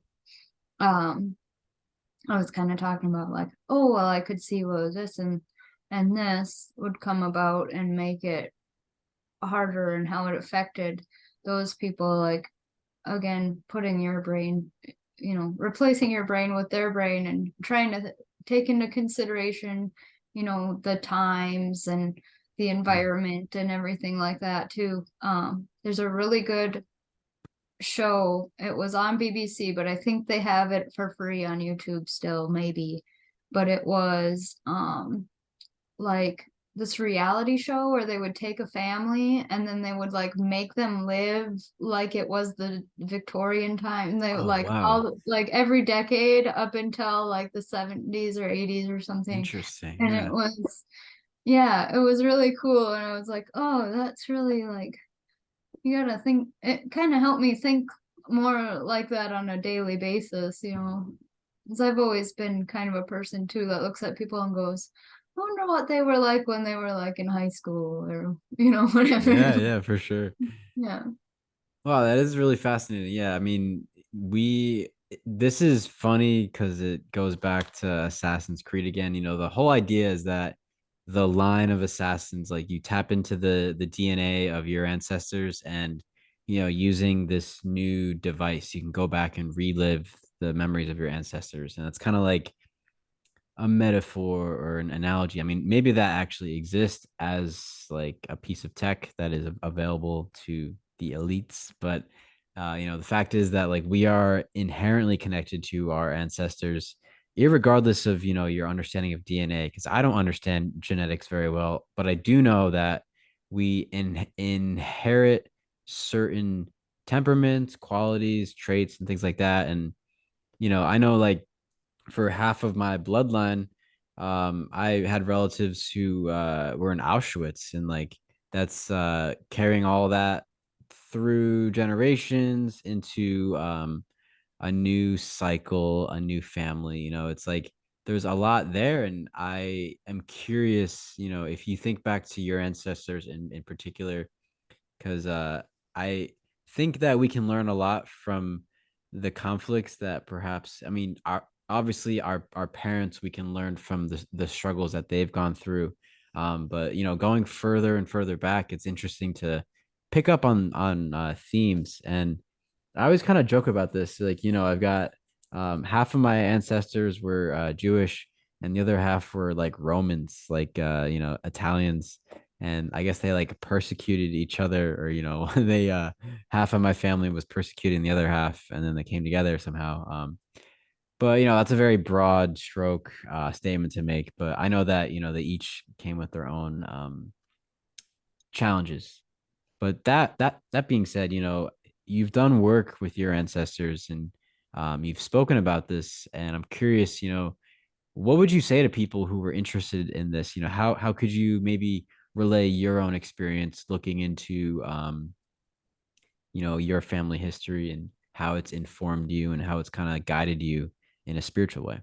um I was kind of talking about like, oh well, I could see what this and this would come about and make it harder, and how it affected those people, like, again, putting your brain, replacing your brain with their brain, and trying to take into consideration, the times and the Mm. environment and everything like that too. There's a really good show. It was on BBC, but I think they have it for free on YouTube still, maybe. But it was like this reality show where they would take a family and then they would like make them live like it was the Victorian time. They would Oh, like wow. all like every decade up until like the 70s or 80s or something. Interesting. And it Yeah. was, yeah, it was really cool. And I was like, oh, that's really like, you gotta think, it kind of helped me think more like that on a daily basis, because I've always been kind of a person too that looks at people and goes, I wonder what they were like when they were like in high school, or whatever. Yeah, yeah, for sure. Yeah. Wow, that is really fascinating. Yeah, I mean, we this is funny because it goes back to Assassin's Creed again. The whole idea is that the line of assassins, like you tap into the DNA of your ancestors, and using this new device, you can go back and relive the memories of your ancestors. And it's kind of like a metaphor or an analogy. I mean, maybe that actually exists as like a piece of tech that is available to the elites, but the fact is that like we are inherently connected to our ancestors, irregardless of your understanding of DNA. Because I don't understand genetics very well, but I do know that we inherit certain temperaments, qualities, traits, and things like that. And I know like for half of my bloodline, I had relatives who were in Auschwitz, and like that's carrying all that through generations into a new cycle, a new family. It's like there's a lot there, and I am curious, if you think back to your ancestors in particular, because I think that we can learn a lot from the conflicts that perhaps, I mean, obviously our parents, we can learn from the struggles that they've gone through. But going further and further back, it's interesting to pick up on themes. And I always kind of joke about this, like I've got half of my ancestors were Jewish, and the other half were like Romans, like Italians. And I guess they like persecuted each other, or they half of my family was persecuting the other half, and then they came together somehow. But that's a very broad stroke statement to make. But I know that they each came with their own challenges. But that being said, you've done work with your ancestors, and you've spoken about this, and I'm curious, what would you say to people who were interested in this? How could you maybe relay your own experience looking into your family history, and how it's informed you, and how it's kind of guided you in a spiritual way?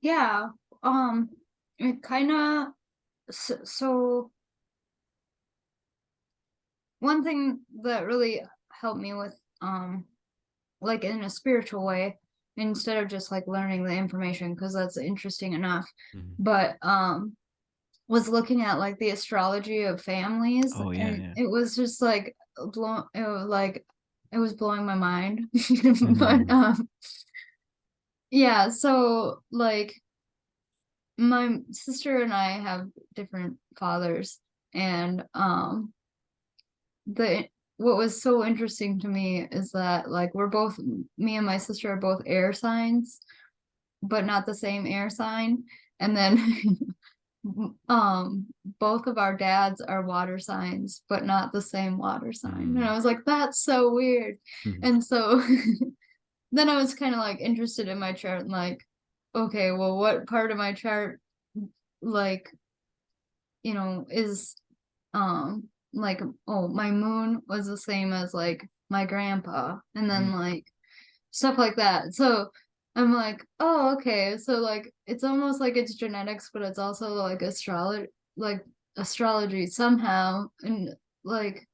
Yeah. Um, it kind of, so one thing that really helped me with, like in a spiritual way, instead of just like learning the information, because that's interesting enough, Mhm. but was looking at like the astrology of families, Oh yeah, and yeah. it was just like it was blowing my mind. But Mhm. yeah, so like my sister and I have different fathers, and the what was so interesting to me is that like me and my sister are both air signs, but not the same air sign. And then both of our dads are water signs, but not the same water sign. And Mm. I was like, that's so weird. And so then I was kind of like interested in my chart and like, okay, well, what part of my chart, like, is like, oh, my moon was the same as like my grandpa, and then Mm. like stuff like that. So I'm like, oh, okay. So like it's almost like it's genetics, but it's also like astrology somehow. And like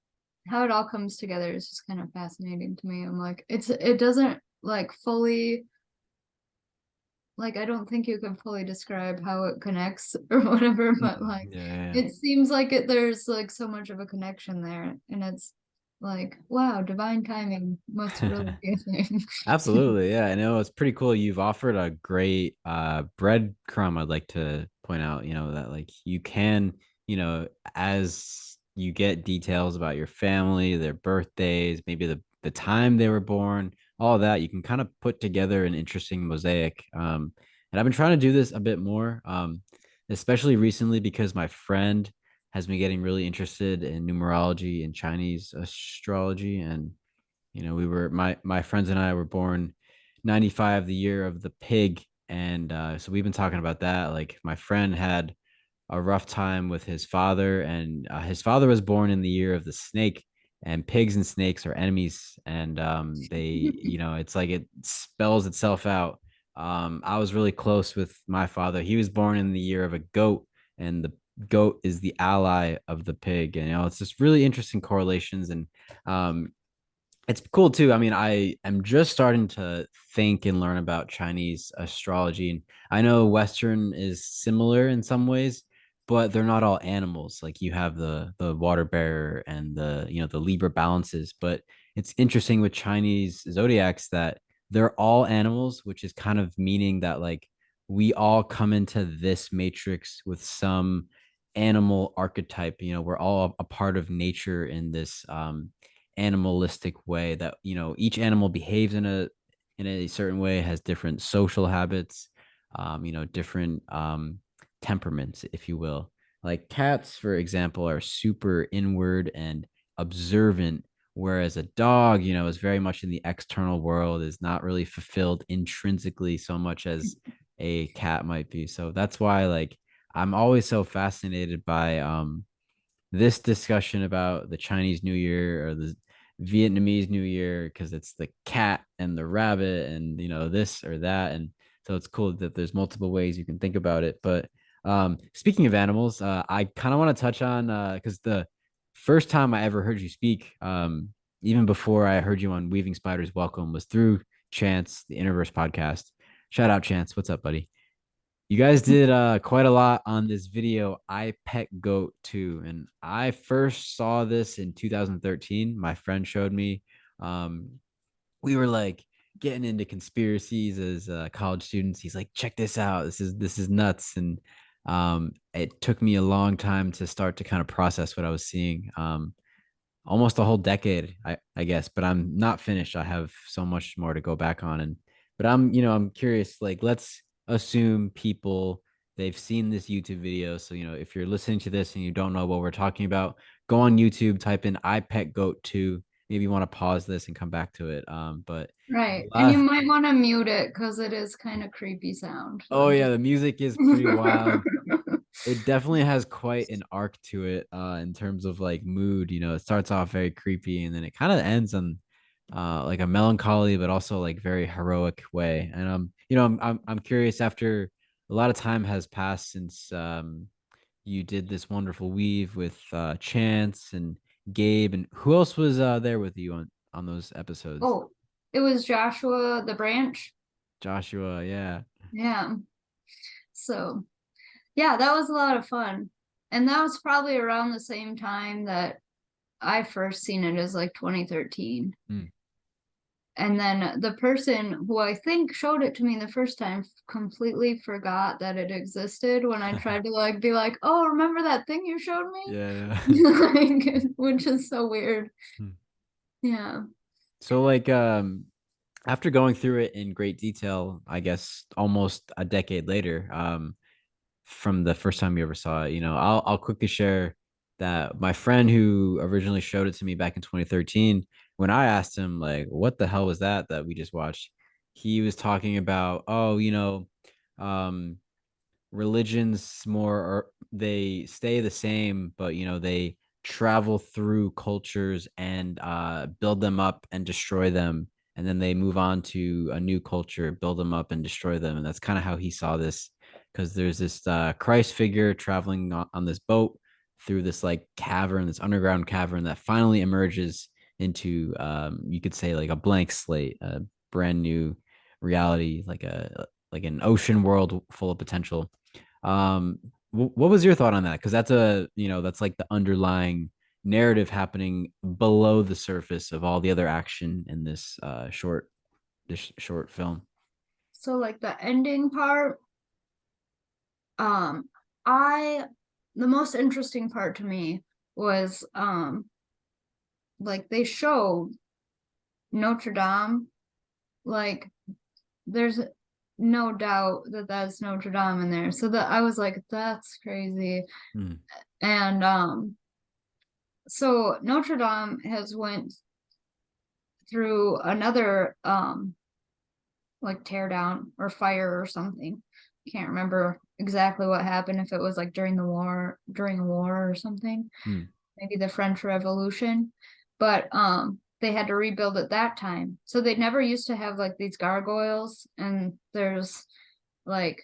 how it all comes together is just kind of fascinating to me. I'm like, it doesn't like fully, like I don't think you can fully describe how it connects or whatever, but like Yeah. it seems like there's like so much of a connection there, and it's like, wow, divine timing must really be a thing. Absolutely. Yeah, I know it's pretty cool. You've offered a great breadcrumb. I'd like to point out, that like you can, as you get details about your family, their birthdays, maybe the time they were born, all that, you can kind of put together an interesting mosaic. And I've been trying to do this a bit more, especially recently because my friend has been getting really interested in numerology and Chinese astrology. And we were my friends and I were born 95, the year of the pig. And so we've been talking about that. Like my friend had a rough time with his father, and his father was born in the year of the snake. And pigs and snakes are enemies, and they, it's like it spells itself out. I was really close with my father. He was born in the year of a goat, and the goat is the ally of the pig. And it's just really interesting correlations. And it's cool too. I mean, I am just starting to think and learn about Chinese astrology, and I know Western is similar in some ways, but they're not all animals. Like you have the water bearer and the Libra balances, but it's interesting with Chinese zodiacs that they're all animals, which is kind of meaning that like we all come into this matrix with some animal archetype. We're all a part of nature in this animalistic way that each animal behaves in a certain way, has different social habits, different temperaments, if you will. Like cats, for example, are super inward and observant, whereas a dog, is very much in the external world, is not really fulfilled intrinsically so much as a cat might be. So that's why like I'm always so fascinated by this discussion about the Chinese New Year or the Vietnamese New Year, because it's the cat and the rabbit and this or that. And so it's cool that there's multiple ways you can think about it. But speaking of animals, I kind of want to touch on because the first time I ever heard you speak, even before I heard you on Weaving Spiders Welcome, was through Chance, the Innerverse Podcast. Shout out Chance. What's up, buddy? You guys did quite a lot on this video, I Pet Goat too. And I first saw this in 2013. My friend showed me. Um, we were like getting into conspiracies as college students. He's like, check this out. This is nuts. And it took me a long time to start to kind of process what I was seeing. Almost a whole decade, I guess, but I'm not finished. I have so much more to go back on. And but I'm curious, like let's assume people, they've seen this YouTube video. So if you're listening to this and you don't know what we're talking about, go on YouTube, type in I Pet Goat 2. Maybe you want to pause this and come back to it. But Right. And you last might want to mute it because it is kind of creepy sound. oh So yeah, just the music is pretty wild. It definitely has quite an arc to it in terms of like mood. It starts off very creepy and then it kind of ends on like a melancholy but also like very heroic way. And I'm curious, after a lot of time has passed since you did this wonderful weave with Chance and Gabe, and who else was there with you on those episodes? oh, it was Joshua the Branch. Joshua, yeah. Yeah. So yeah, that was a lot of fun. And that was probably around the same time that I first seen it, as like 2013. Mm. And then the person who I think showed it to me the first time completely forgot that it existed when I tried to like be like, "Oh, remember that thing you showed me?" Yeah. Like, which is so weird. Hmm. Yeah. So like after going through it in great detail, I guess almost a decade later, from the first time you ever saw it. I'll quickly share that my friend who originally showed it to me back in 2013, when I asked him like, what the hell was that we just watched, he was talking about, oh, um religions more, or they stay the same, but they travel through cultures and build them up and destroy them, and then they move on to a new culture, build them up and destroy them. And that's kind of how he saw this, because there's this Christ figure traveling on this boat through this like cavern, this underground cavern that finally emerges into, you could say, like a blank slate, a brand new reality, like an ocean world full of potential. What was your thought on that? Because that's like the underlying narrative happening below the surface of all the other action in this short film. So like the ending part, um, I the most interesting part to me was like they showed Notre Dame, like there's no doubt that that's Notre Dame in there. So that I was like, that's crazy. Mm, And so Notre Dame has went through another like tear down or fire or something. Can't remember exactly what happened, if it was like during a war or something, mm, maybe the French Revolution. But they had to rebuild it that time. So they never used to have like these gargoyles, and there's like,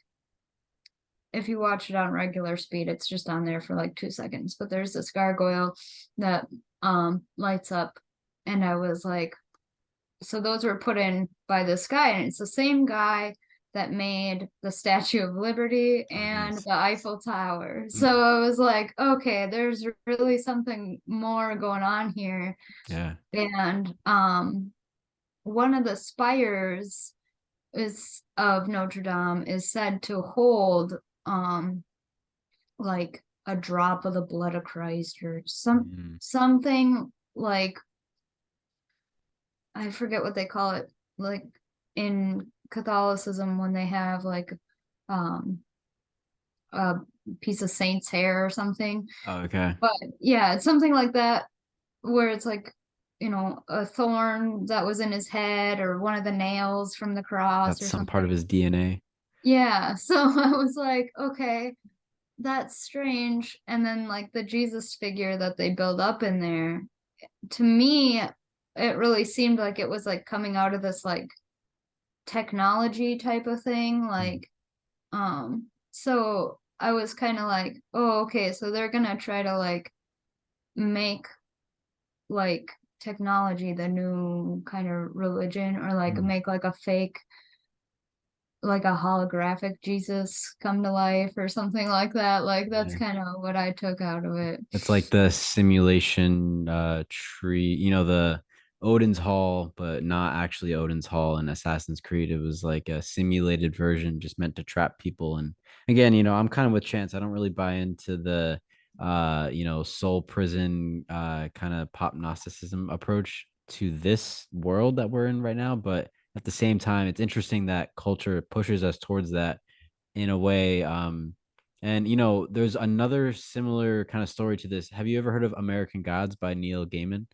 if you watch it on regular speed, it's just on there for like 2 seconds. But there's this gargoyle that lights up, and I was like, so those were put in by this guy, and it's the same guy that made the Statue of Liberty oh, and nice. the Eiffel Tower. So Mm, I was like, okay, there's really something more going on here. yeah. And one of the spires is of Notre Dame is said to hold um like a drop of the blood of Christ or Mm, something like, I forget what they call it, like in Catholicism when they have like um a piece of saint's hair or something. oh, okay. But yeah, it's something like that, where it's like, a thorn that was in his head or one of the nails from the cross That's or some part of something. his DNA. Yeah, so I was like, okay, that's strange. And then like the Jesus figure that they build up in there, to me, it really seemed like it was like coming out of this like technology type of thing. Mm, So I was kind of like, oh, okay, so they're gonna try to like make like technology the new kind of religion, or like mm, make like a fake, like a holographic Jesus come to life or something like that. Like that's yeah. kind of what I took out of it. It's like the simulation tree, the Odin's Hall, but not actually Odin's Hall in Assassin's Creed. It was like a simulated version just meant to trap people. And again, I'm kind of with Chance. I don't really buy into the soul prison kind of pop Gnosticism approach to this world that we're in right now. But at the same time, it's interesting that culture pushes us towards that in a way. And there's another similar kind of story to this. Have you ever heard of American Gods by Neil Gaiman?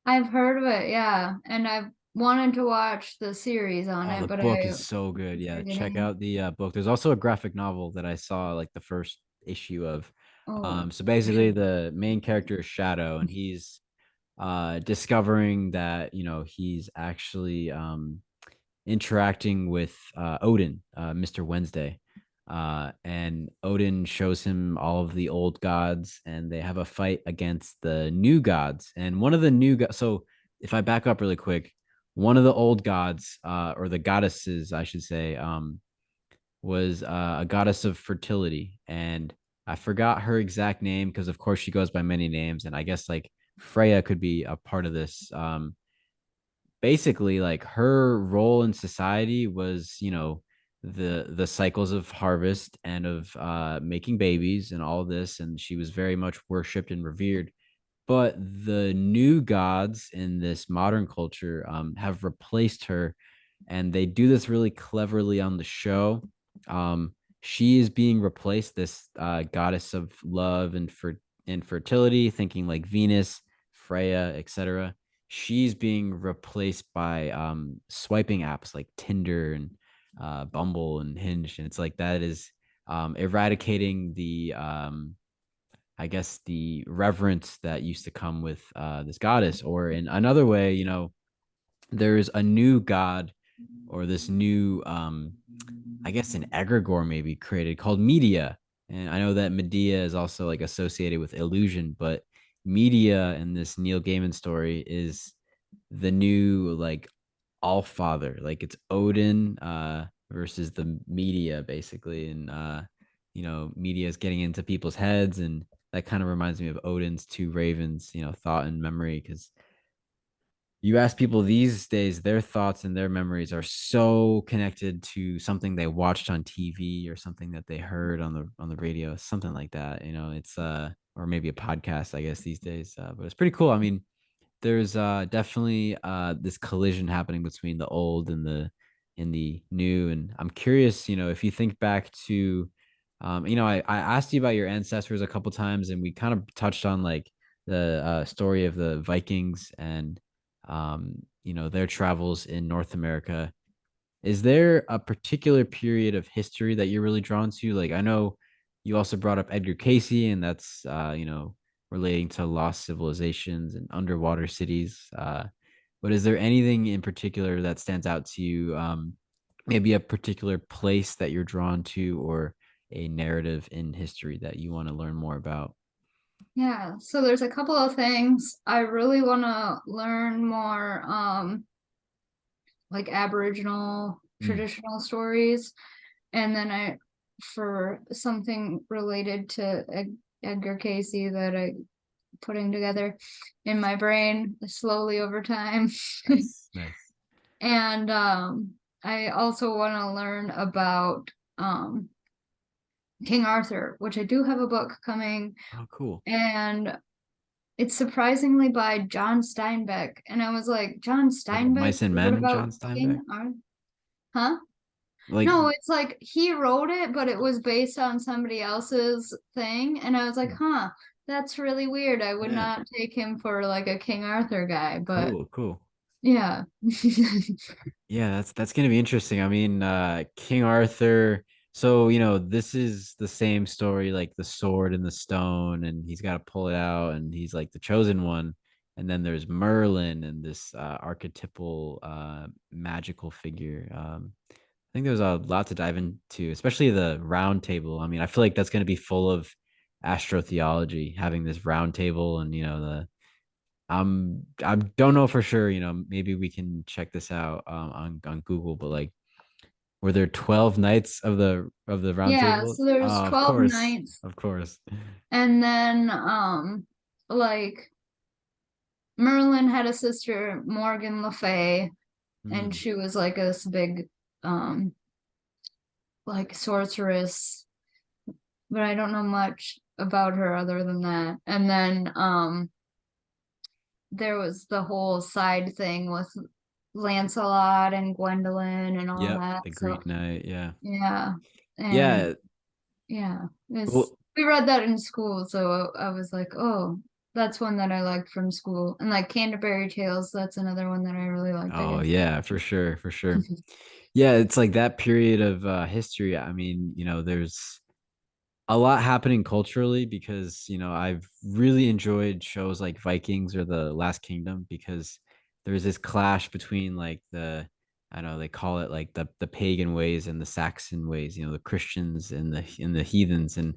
I've heard of it, yeah, and I've wanted to watch the series on Oh, it, the but book I is so good. Yeah, never get check in. out the book. There's also a graphic novel that I saw like the first issue of. Oh, So for sure. basically the main character is Shadow, and he's discovering that he's actually interacting with Odin, Mr. Wednesday. And Odin shows him all of the old gods, and they have a fight against the new gods. And one of the new gods, so if I back up really quick, one of the old gods, or the goddesses, I should say, was a goddess of fertility. And I forgot her exact name because, of course, she goes by many names. And I guess like Freya could be a part of this. Basically, like her role in society was the cycles of harvest and of making babies and all of this, and she was very much worshipped and revered. But the new gods in this modern culture have replaced her, and they do this really cleverly on the show. she is being replaced, this goddess of love and fertility, thinking like Venus, Freya, etc. She's being replaced by swiping apps like Tinder and Bumble and Hinge, and it's like that is eradicating the I guess the reverence that used to come with this goddess. Or in another way, there's a new god, or this new I guess an egregore maybe created called Media. And I know that Medea is also like associated with illusion, but Media in this Neil Gaiman story is the new like all father. Like it's Odin versus the Media basically. And Media is getting into people's heads, and that kind of reminds me of Odin's two ravens, thought and memory, because you ask people these days, their thoughts and their memories are so connected to something they watched on TV or something that they heard on the radio, something like that. It's or maybe a podcast, I guess these days. But it's pretty cool. I mean, there's definitely this collision happening between the old and the new. And I'm curious, if you think back to I asked you about your ancestors a couple times, and we kind of touched on like the story of the Vikings and their travels in North America. Is there a particular period of history that you're really drawn to? Like, I know you also brought up Edgar Casey, and that's relating to lost civilizations and underwater cities. But is there anything in particular that stands out to you? Maybe a particular place that you're drawn to, or a narrative in history that you want to learn more about? Yeah, so there's a couple of things I really want to learn more, like Aboriginal Mm. traditional stories, and then for something related to Edgar Casey that I putting together in my brain slowly over time. Nice, nice. And I also want to learn about King Arthur, which I do have a book coming, Oh, cool. and it's surprisingly by John Steinbeck. And I was like, John Like Steinbeck? Mice and What Men, John about Steinbeck. King Arthur? Huh? Like, No, it's like he wrote it, but it was based on somebody else's thing. And I was like, huh, that's really weird. I would yeah, not take him for like a King Arthur guy, but cool, cool. yeah. Yeah, that's gonna be interesting. I mean, King Arthur. So, this is the same story, like the sword and the stone, and he's got to pull it out, and he's like the chosen one. And then there's Merlin and this archetypal magical figure. I think there's a lot to dive into, especially the round table. I mean, I feel like that's gonna be full of astrotheology, having this round table, and the I don't know for sure. Maybe we can check this out on Google. But like, were there 12 knights of the round Yeah, table? so there's Of 12 course, knights, of course. and then like Merlin had a sister, Morgan Le Fay, and Mm, she was like this big um like sorceress, but I don't know much about her other than that. And then there was the whole side thing with Lancelot and Gwendolyn and all yep, that. the So Greek knight. Yeah, yeah. And yeah. yeah, it's Well, we read that in school, so I was like, oh, that's one that I liked from school. And like Canterbury Tales, that's another one that I really liked. I oh guess. yeah, for sure, for sure. Yeah, it's like that period of history. I mean, there's a lot happening culturally, because I've really enjoyed shows like Vikings or The Last Kingdom, because there's this clash between like I don't know, they call it like the pagan ways and the Saxon ways, the Christians and the heathens. And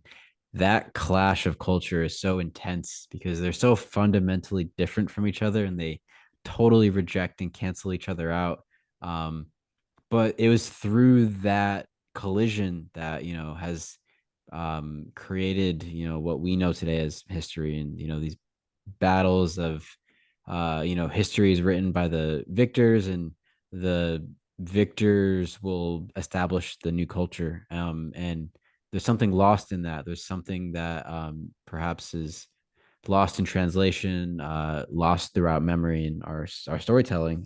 that clash of culture is so intense because they're so fundamentally different from each other, and they totally reject and cancel each other out. um but it was through that collision that has created what we know today as history. And these battles of history is written by the victors, and the victors will establish the new culture. And there's something lost in that. There's something that perhaps is lost in translation, lost throughout memory and our storytelling.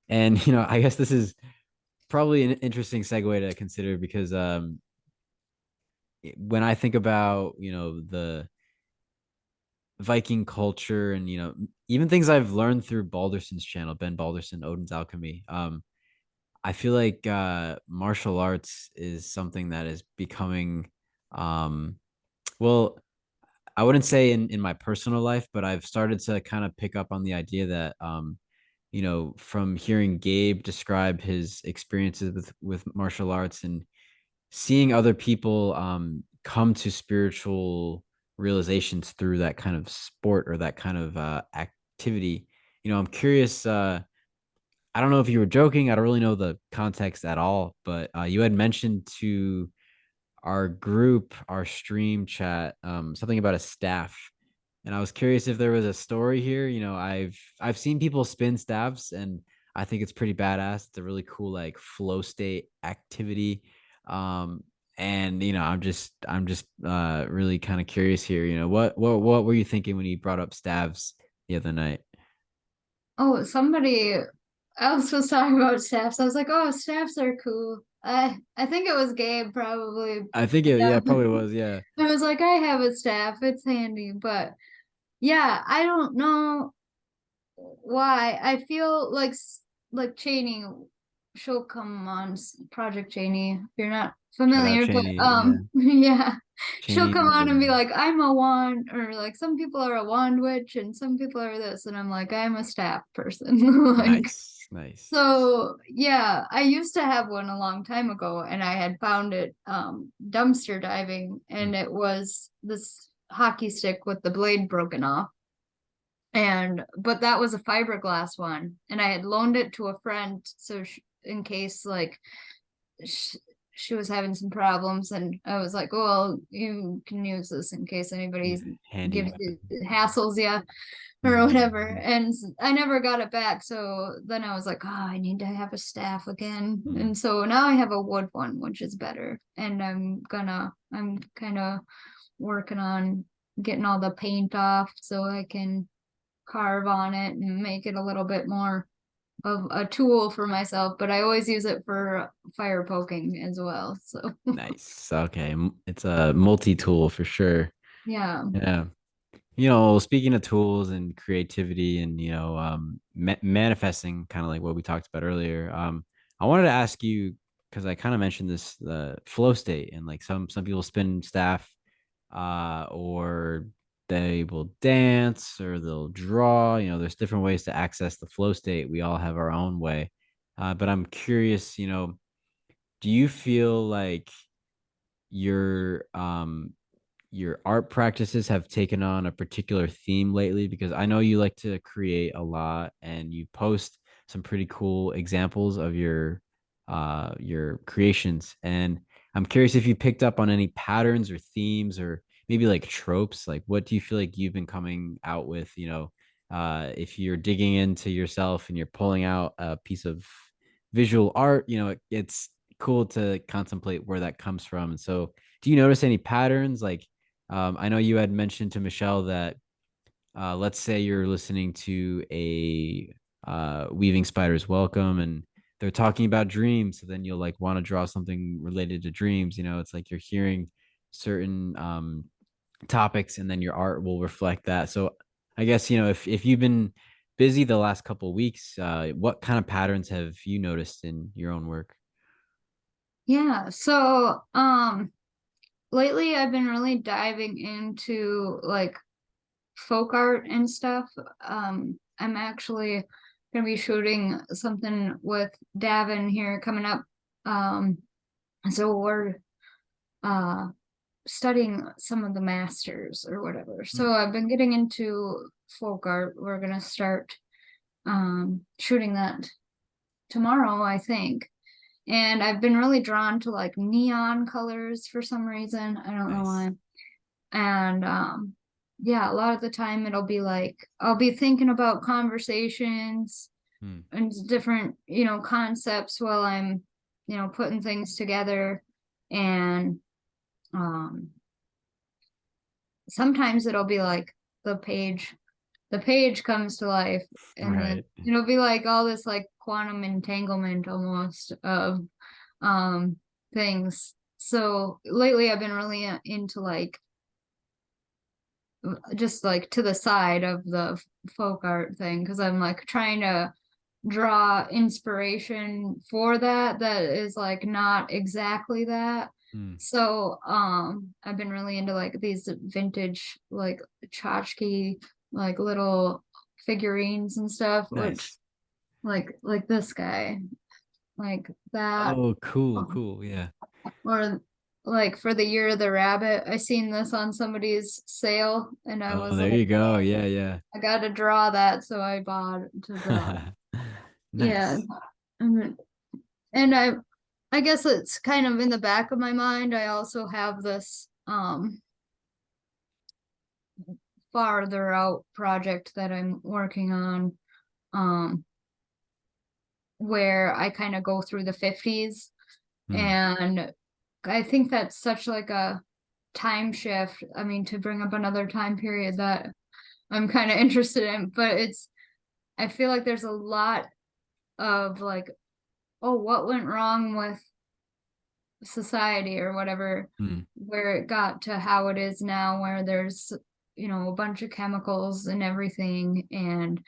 And I guess this is probably an interesting segue to consider, because when I think about, the Viking culture and, even things I've learned through Balderson's channel, Ben Balderson, Odin's Alchemy. I feel like martial arts is something that is becoming, um, well, I wouldn't say in my personal life, but I've started to kind of pick up on the idea that, from hearing Gabe describe his experiences with martial arts and seeing other people come to spiritual realizations through that kind of sport or that kind of activity. I'm curious. I don't know if you were joking. I don't really know the context at all, but you had mentioned to our group, our stream chat, something about a staff, and I was curious if there was a story here. I've seen people spin staffs, and I think it's pretty badass. It's a really cool like flow state activity. Um, and I'm just really kind of curious here. What were you thinking when you brought up staves the other night? Oh, somebody else was talking about staffs. I was like, oh, staffs are cool. I think it was Gabe probably. I think Yeah. yeah, probably was, yeah. I was like, I have a staff. It's handy, but yeah, I don't know why. I feel like Cheney, she'll come on Project Cheney if you're not Shout out familiar, but Cheney, yeah. yeah, she'll come Cheney's on and be like, I'm a wand, or like some people are a wand witch and some people are this, and I'm like, I'm a staff person. Like, nice, nice. so yeah, I used to have one a long time ago and I had found it dumpster diving, Mm. and it was this hockey stick with the blade broken off. And but that was a fiberglass one, and I had loaned it to a friend so in case like she, she was having some problems, and I was like, well, you can use this in case Yeah, anybody handy gives weapon. you hassles you or whatever. Mm, And I never got it back. So then I was like, oh, I need to have a staff again. mm. And so now I have a wood one, which is better. And I'm kind of working on getting all the paint off so I can carve on it and make it a little bit more of a tool for myself. But I always use it for fire poking as well. So Nice. Okay. It's a multi-tool for sure. yeah. Yeah. Speaking of tools and creativity and, manifesting, kind of like what we talked about earlier, I wanted to ask you, because I kind of mentioned this, the flow state, and like some people spin staff, or they will dance or they'll draw. There's different ways to access the flow state. We all have our own way. But I'm curious, do you feel like your your art practices have taken on a particular theme lately? Because I know you like to create a lot and you post some pretty cool examples of your creations, and I'm curious if you picked up on any patterns or themes or maybe like tropes. Like, what do you feel like you've been coming out with, if you're digging into yourself and you're pulling out a piece of visual art, it's cool to contemplate where that comes from. And so, do you notice any patterns? Like, I know you had mentioned to Michelle that, let's say you're listening to a Weaving Spiders Welcome, and they're talking about dreams. So then you'll like want to draw something related to dreams. It's like you're hearing certain topics, and then your art will reflect that. So I guess, if you've been busy the last couple of weeks, what kind of patterns have you noticed in your own work? Yeah. So lately I've been really diving into like folk art and stuff. I'm actually gonna be shooting something with Davin here coming up. Um, so we're uh studying some of the masters or whatever. Hmm. So I've been getting into folk art. We're gonna start shooting that tomorrow, I think. And I've been really drawn to like neon colors for some reason. I don't know Nice. why. And yeah, a lot of the time it'll be like I'll be thinking about conversations Hmm. and different, concepts while I'm, putting things together. And um sometimes it'll be like the page the page comes to life, and then Right. it'll be like all this like quantum entanglement almost of um things. So lately I've been really into like just like to the side of the folk art thing because I'm like trying to draw inspiration for that is like not exactly that. Mm, So I've been really into like these vintage like tchotchke like little figurines and stuff, which nice. like this guy, like that. Oh, cool, um, cool. Yeah. or like for the year of the rabbit, I seen this on somebody's sale and I Oh, was there like, you go. Yeah, yeah. I gotta draw that, so I bought to draw. Yeah. Nice. Mhm. And I guess it's kind of in the back of my mind. I also have this farther out project that I'm working on um where I kind of go through the 50s, Mm, and I think that's such like a time shift. I mean, to bring up another time period that I'm kind of interested in, but I feel like there's a lot of like, oh, what went wrong with society or whatever, mm, where it got to how it is now, where there's, a bunch of chemicals and everything, and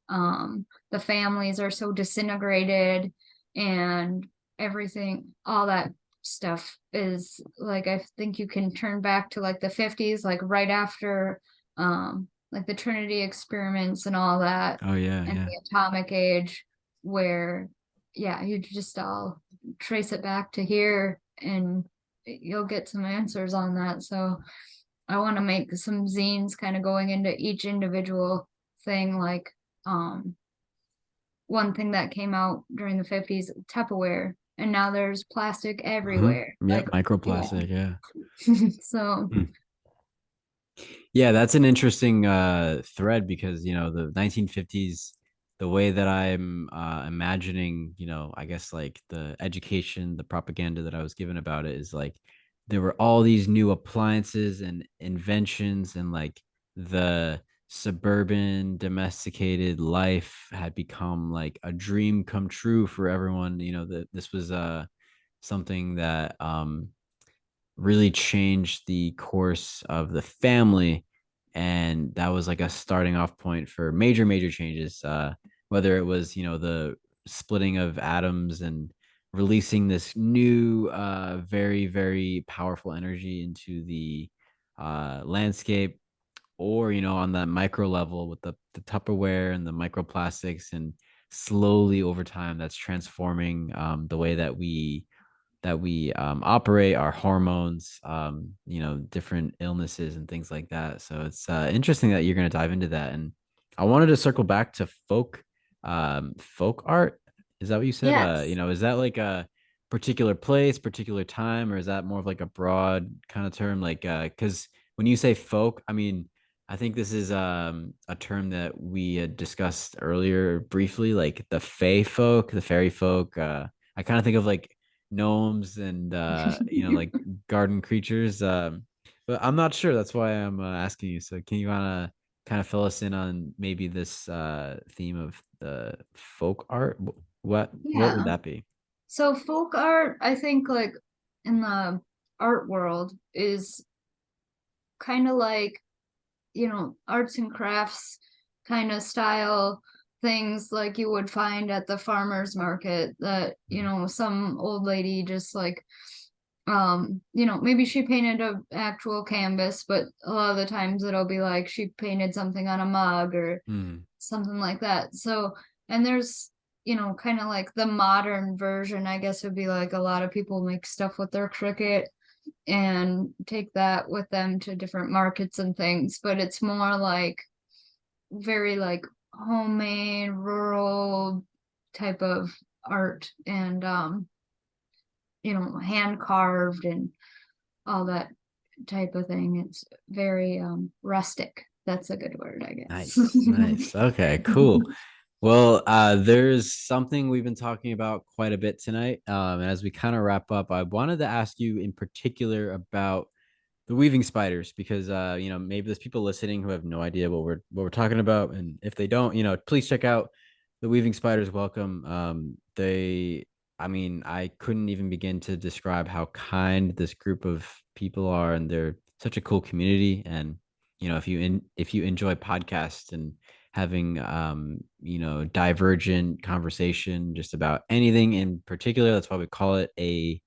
the families are so disintegrated, and everything, all that stuff is like, I think you can turn back to like the 50s, like right after like the Trinity experiments and all that, oh, yeah, and yeah. the atomic age, where yeah, you just all trace it back to here and you'll get some answers on that. So I want to make some zines kind of going into each individual thing, like um one thing that came out during the 50s, Tupperware, and now there's plastic everywhere. Yep, Like, yeah. microplastic. Yeah. So, Mm. Yeah, that's an interesting thread because, the 1950s, the way that I'm imagining, I guess like the education, the propaganda that I was given about it is like there were all these new appliances and inventions, and like the suburban domesticated life had become like a dream come true for everyone. That this was something that really changed the course of the family, and that was like a starting off point for major changes, whether it was the splitting of atoms and releasing this new very powerful energy into the landscape, or on that micro level with the Tupperware and the microplastics, and slowly over time that's transforming the way that we operate, our hormones, different illnesses and things like that. So it's interesting that you're going to dive into that. And I wanted to circle back to folk art. Is that what you said? yes. Is that like a particular place, particular time, or is that more of like a broad kind of term? Like, because when you say folk, I mean, I think this is a term that we had discussed earlier briefly, like the fae folk, the fairy folk. I kind of think of like gnomes and like garden creatures, but I'm not sure. That's why I'm asking you. So can you kind of fill us in on maybe this theme of the folk art? What would Yeah. that be? So folk art, I think like in the art world is kind of like, arts and crafts kind of style things like you would find at the farmer's market, that, some old lady just like, maybe she painted a actual canvas, but a lot of the times it'll be like she painted something on a mug or Mm, something like that. So, and there's, kind of like the modern version, I guess, would be like a lot of people make stuff with their Cricut and take that with them to different markets and things, but it's more like very like homemade, rural type of art, and hand carved and all that type of thing. It's very rustic. That's a good word, I guess. nice, nice. Okay, cool. Well, there's something we've been talking about quite a bit tonight. And as we kind of wrap up, I wanted to ask you in particular about the weaving spiders, because maybe there's people listening who have no idea what we're talking about, and if they don't, please check out the weaving spiders welcome. They I mean, I couldn't even begin to describe how kind this group of people are, and they're such a cool community. And if you enjoy podcasts and having divergent conversation just about anything in particular, that's why we call it a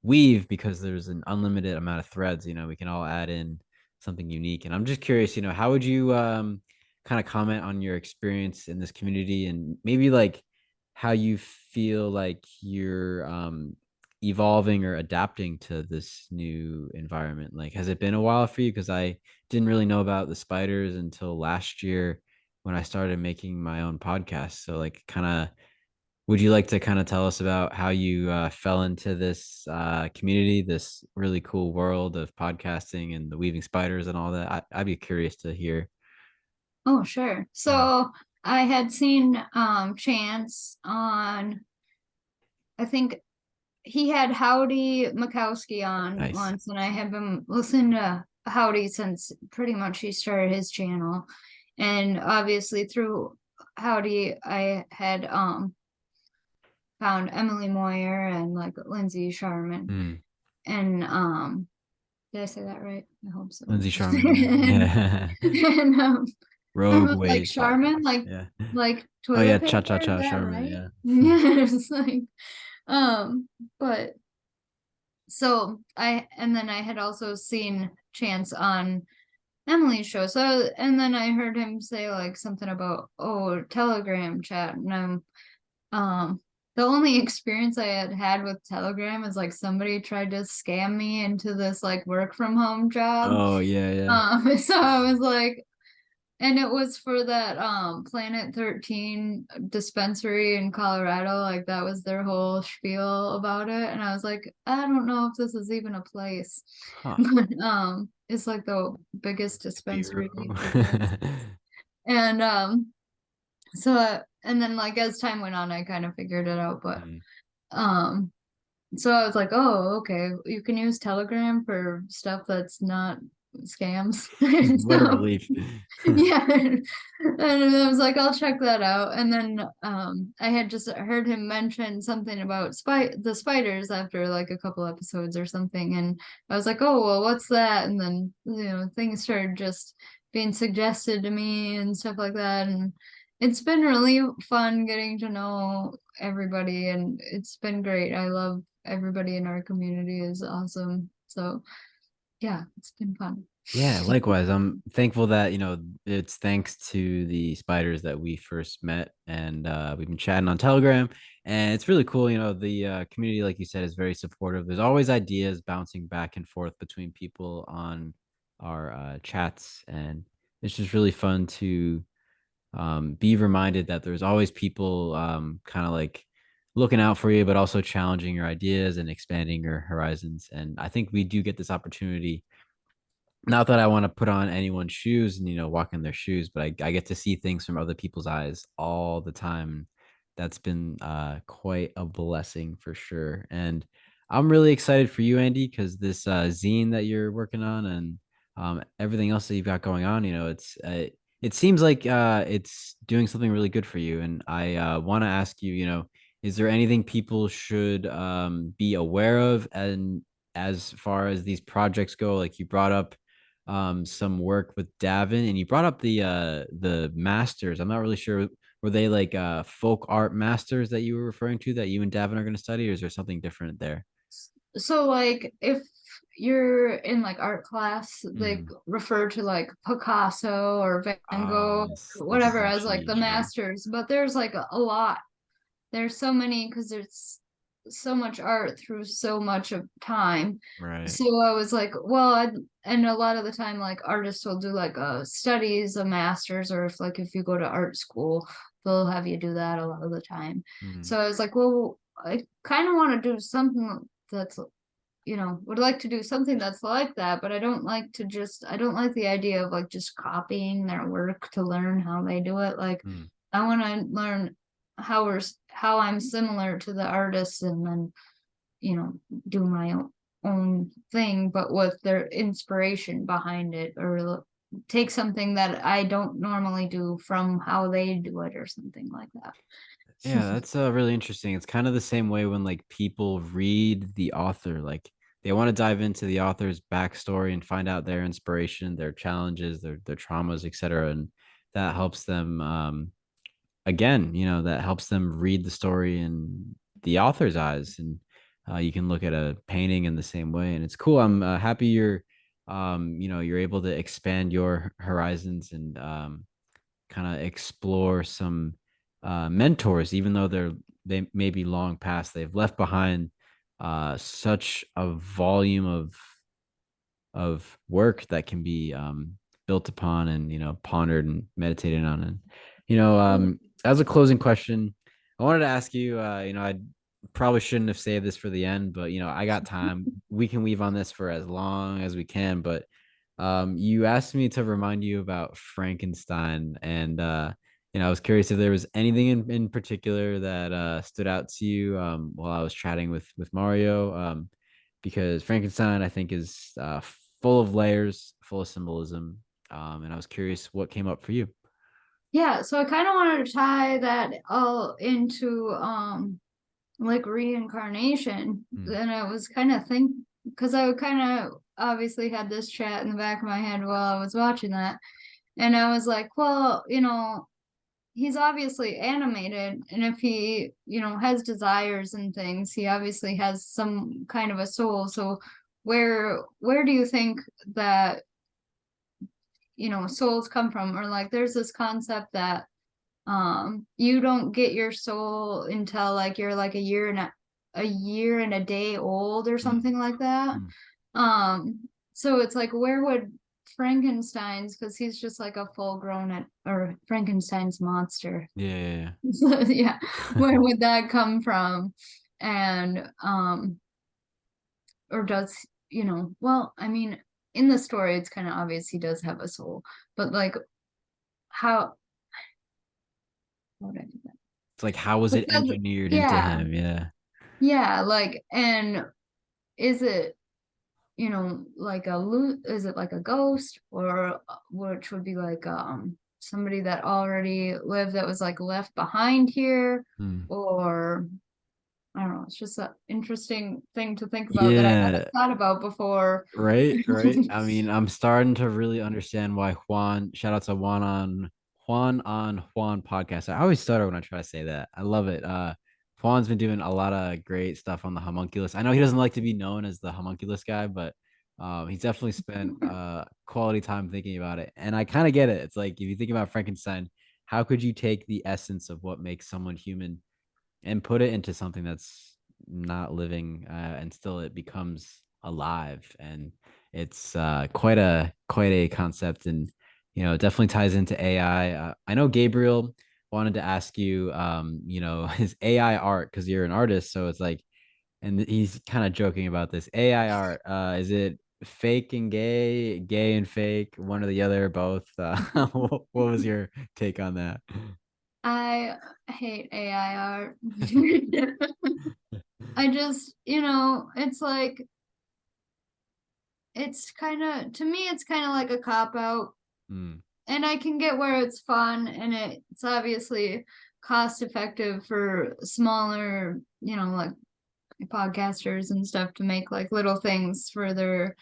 weave, because there's an unlimited amount of threads. We can all add in something unique. And I'm just curious, how would you kind of comment on your experience in this community, and maybe like how you feel like you're evolving or adapting to this new environment? Like, has it been a while for you? Because I didn't really know about the spiders until last year when I started making my own podcast. So like, kind of, would you like to kind of tell us about how you fell into this community, this really cool world of podcasting and the weaving spiders and all that? I'd be curious to hear. Oh, sure. So I had seen Chance on, I think he had Howdy Mikowski on Nice. once, and I have been listening to Howdy since pretty much he started his channel. And obviously through Howdy, I had found Emily Moyer and like Lindsay Sharman. Mm. And did I say that right? I hope so. Lindsay Sharman, yeah. Yeah. And I Rogue was like Waves Charmin, podcast. Yeah. like Oh yeah, toilet Cha Cha paper, is Cha that Sharman, right? yeah. Yes, like but so and then I had also seen Chance on Emily's show. So and then I heard him say like something about Telegram chat, and the only experience I had had with Telegram is like somebody tried to scam me into this like work from home job. Oh yeah, yeah. So I was like, and it was for that Planet 13 dispensary in Colorado. Like that was their whole spiel about it. And I was like, I don't know if this is even a place. Huh. But it's like the biggest dispensary. Bureau. And and then like as time went on I kind of figured it out. But Mm. um so I was like, oh, okay, you can use Telegram for stuff that's not scams. And What a so relief. yeah, and I was like, I'll check that out. And then I had just heard him mention something about the spiders after like a couple episodes or something, and I was like, oh well, what's that? And then things started just being suggested to me and stuff like that, and it's been really fun getting to know everybody, and it's been great. I love everybody in our community is awesome. So yeah, it's been fun. Yeah, likewise. I'm thankful that, it's thanks to the spiders that we first met, and we've been chatting on Telegram, and it's really cool. The community, like you said, is very supportive. There's always ideas bouncing back and forth between people on our chats, and it's just really fun to be reminded that there's always people kind of like looking out for you, but also challenging your ideas and expanding your horizons. And I think we do get this opportunity, not that I want to put on anyone's shoes and walk in their shoes, but I get to see things from other people's eyes all the time. That's been quite a blessing for sure. And I'm really excited for you, Andee, because this zine that you're working on, and everything else that you've got going on, it seems like it's doing something really good for you. And I want to ask you, is there anything people should be aware of, and as far as these projects go? Like, you brought up some work with Davin, and you brought up the masters. I'm not really sure, were they like folk art masters that you were referring to, that you and Davin are going to study, or is there something different there? So like if you're in like art class, they Mm. refer to like Picasso or Van Ah, Gogh, yes, the Da whatever, as like the Vincis, yeah. masters, but there's like a lot. There's so many because there's so much art through so much of time. Right. So I was like, well, and a lot of the time, like artists will do like a studies, a master's, or if you go to art school, they'll have you do that a lot of the time. Mm. So I was like, well, I kind of want to do something that's, would like to do something that's like that, but I don't like the idea of like just copying their work to learn how they do it. Like, Mm. I want to learn how I'm similar to the artists, and then do my own thing, but with their inspiration behind it, or take something that I don't normally do from how they do it, or something like that. Yeah, that's really interesting. It's kind of the same way when like people read the author, like they want to dive into the author's backstory and find out their inspiration, their challenges, their traumas, etc. And that helps them again, that helps them read the story in the author's eyes. And you can look at a painting in the same way. And it's cool. I'm happy you're able to expand your horizons and kind of explore some mentors, even though they may be long past. They've left behind such a volume of work that can be built upon and pondered and meditated on. And as a closing question, I wanted to ask you. I probably shouldn't have saved this for the end, but I got time. We can weave on this for as long as we can. But you asked me to remind you about Frankenstein, and I was curious if there was anything in particular that stood out to you while I was chatting with Mario. Because Frankenstein, I think, is full of layers, full of symbolism. And I was curious what came up for you. Yeah, so I kind of wanted to tie that all into like reincarnation. Mm, And I was kind of because I kind of obviously had this chat in the back of my head while I was watching that. And I was like, well, he's obviously animated, and if he, has desires and things, he obviously has some kind of a soul. So where do you think that, souls come from? Or like there's this concept that you don't get your soul until like you're like a year and a day old or mm, something like that. mm. So it's like, where would Frankenstein's, because he's just like a full grown or Frankenstein's monster. Yeah, Yeah, yeah. where would that come from? And or does, well, I mean, in the story it's kind of obvious he does have a soul, but like how would I do that? It's like, how was it Because, engineered into yeah, him? Yeah. yeah, like, and is it, like is it like a ghost, or which would be like somebody that already lived that was like left behind here, Hmm. or I don't know, it's just an interesting thing to think about that I hadn't Yeah. thought about before. Right, right. I mean, I'm starting to really understand why shout out to Juan podcast. I always stutter when I try to say that. I love it. Juan's been doing a lot of great stuff on the homunculus. I know he doesn't like to be known as the homunculus guy, but he's definitely spent quality time thinking about it. And I kind of get it. It's like if you think about Frankenstein, how could you take the essence of what makes someone human and put it into something that's not living and still it becomes alive, and it's quite a concept, and it definitely ties into AI. I know Gabriel wanted to ask you his AI art, because you're an artist, so it's like, and he's kind of joking about this AI art. Is it fake and gay and fake, one or the other, both? What was your take on that? I hate AI art. I just, it's like, it's kind of, to me it's kind of like a cop out, Mm, and I can get where it's fun and it's obviously cost effective for smaller, like podcasters and stuff to make like little things for their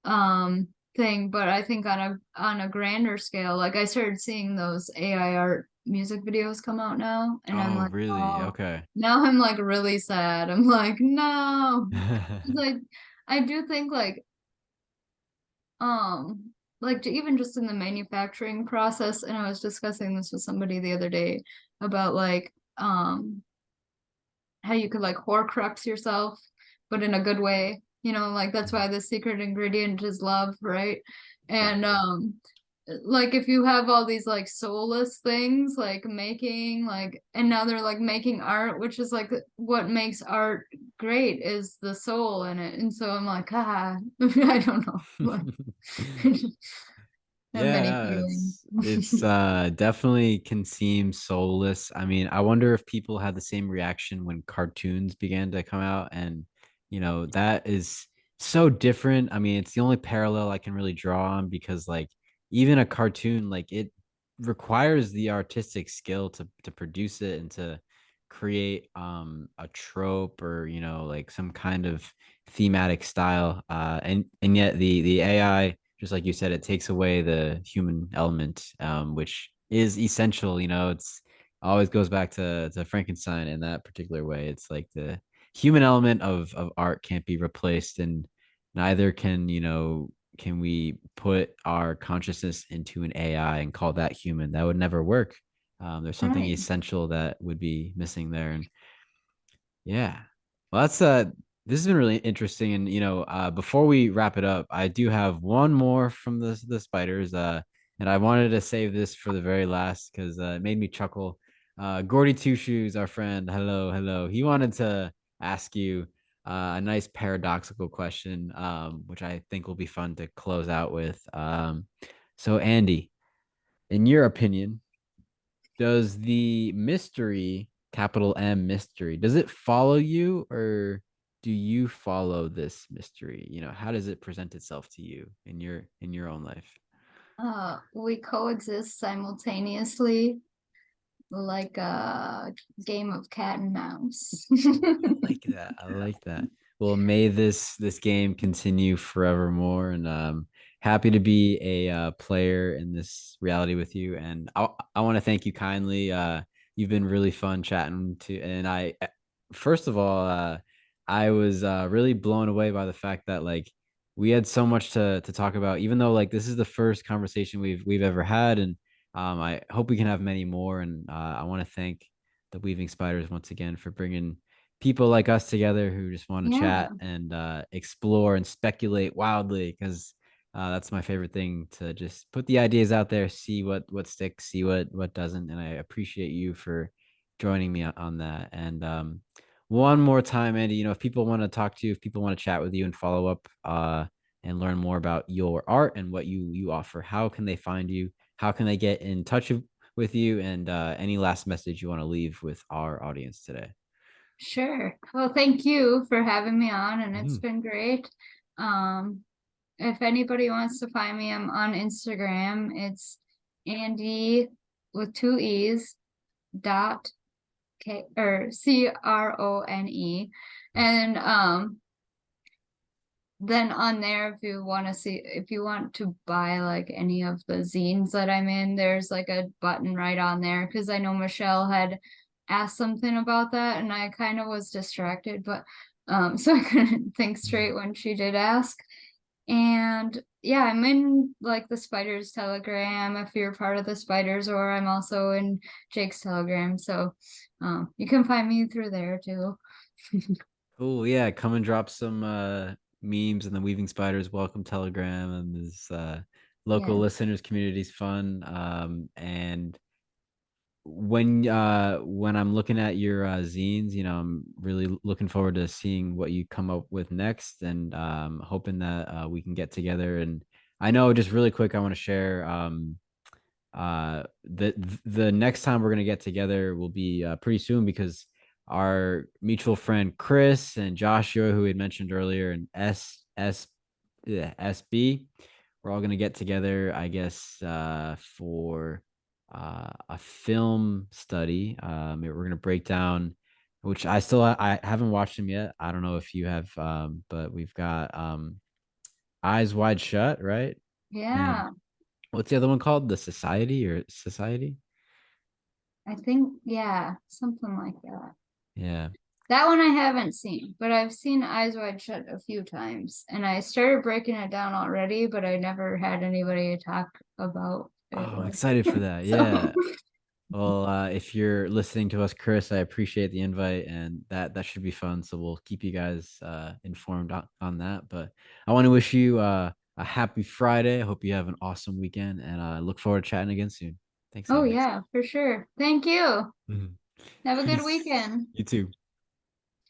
thing. But I think on a grander scale, like I started seeing those AI art music videos come out now, and I'm oh, like, really? oh, Okay. now I'm like really sad. I'm like, no. Like I do think like even just in the manufacturing process, and I was discussing this with somebody the other day about like how you could like horcrux yourself, but in a good way. Like that's why the secret ingredient is love, right? And Right. like if you have all these like soulless things like making like, and now they're like making art, which is like what makes art great is the soul in it. And so I'm like, I don't know. Like, have Yeah, many no, feelings. it's definitely can seem soulless. I mean, I wonder if people had the same reaction when cartoons began to come out, and that is so different. I mean, it's the only parallel I can really draw on, because like even a cartoon, like it requires the artistic skill to produce it and to create a trope or like some kind of thematic style, and yet the AI, just like you said, it takes away the human element, which is essential. It's always goes back to Frankenstein in that particular way. It's like the human element of art can't be replaced, and neither can we put our consciousness into an AI and call that human. That would never work. There's something Right. essential that would be missing there. And yeah, well, this has been really interesting. And before we wrap it up, I do have one more from the spiders. And I wanted to save this for the very last because it made me chuckle. Gordy Two Shoes, our friend, hello. He wanted to ask you a nice paradoxical question, which I think will be fun to close out with. So Andee, in your opinion, does the mystery, capital M mystery, does it follow you, or do you follow this mystery? How does it present itself to you in your own life? We coexist simultaneously like a game of cat and mouse. I like that. I like that. Well, may this game continue forevermore, and happy to be a player in this reality with you. And I want to thank you kindly. You've been really fun chatting to, and first of all, I was really blown away by the fact that like we had so much to talk about, even though like this is the first conversation we've ever had, and I hope we can have many more. And I want to thank the Weaving Spiders once again for bringing people like us together who just want to Yeah, chat and explore and speculate wildly, because that's my favorite thing, to just put the ideas out there, see what sticks, see what doesn't. And I appreciate you for joining me on that. And one more time, Andee, if people want to talk to you, if people want to chat with you and follow up and learn more about your art and what you offer, how can they find you? How can they get in touch with you? And any last message you want to leave with our audience today? sure. Well, thank you for having me on, and it's Mhm. been great. Um, if anybody wants to find me, I'm on Instagram. It's Andee with two E's dot K or Crone. And then on there, if you want to see, if you want to buy like any of the zines that I'm in, there's like a button right on there, because I know Michelle had asked something about that and I kind of was distracted, but so I couldn't think straight when she did ask. And yeah, I'm in like the Spiders Telegram if you're part of the Spiders, or I'm also in Jake's Telegram. So you can find me through there too. Cool. Yeah, come and drop some memes in the Weaving Spiders welcome telegram, and this local Yeah. listeners community's fun. And when I'm looking at your zines, I'm really looking forward to seeing what you come up with next, and hoping that we can get together. And I know, just really quick, I want to share the next time we're going to get together will be pretty soon, because our mutual friend Chris and Joshua, who we had mentioned earlier, and SB, we're all going to get together, I guess, for a film study. We're going to break down, which I haven't watched them yet. I don't know if you have, but we've got Eyes Wide Shut, right? And Yeah. what's the other one called? The Society, or Society? I think, yeah, something like that. Yeah. That one I haven't seen, but I've seen Eyes Wide Shut a few times, and I started breaking it down already, but I never had anybody to talk about it Oh, I'm with. excited for that. So, Yeah. Well, if you're listening to us, Chris, I appreciate the invite, and that should be fun. So we'll keep you guys informed on that. But I want to wish you a happy Friday. I hope you have an awesome weekend, and I look forward to chatting again soon. Thanks, oh Andy. yeah, for sure. Thank you. Mhm. Have a good Peace. weekend. You too.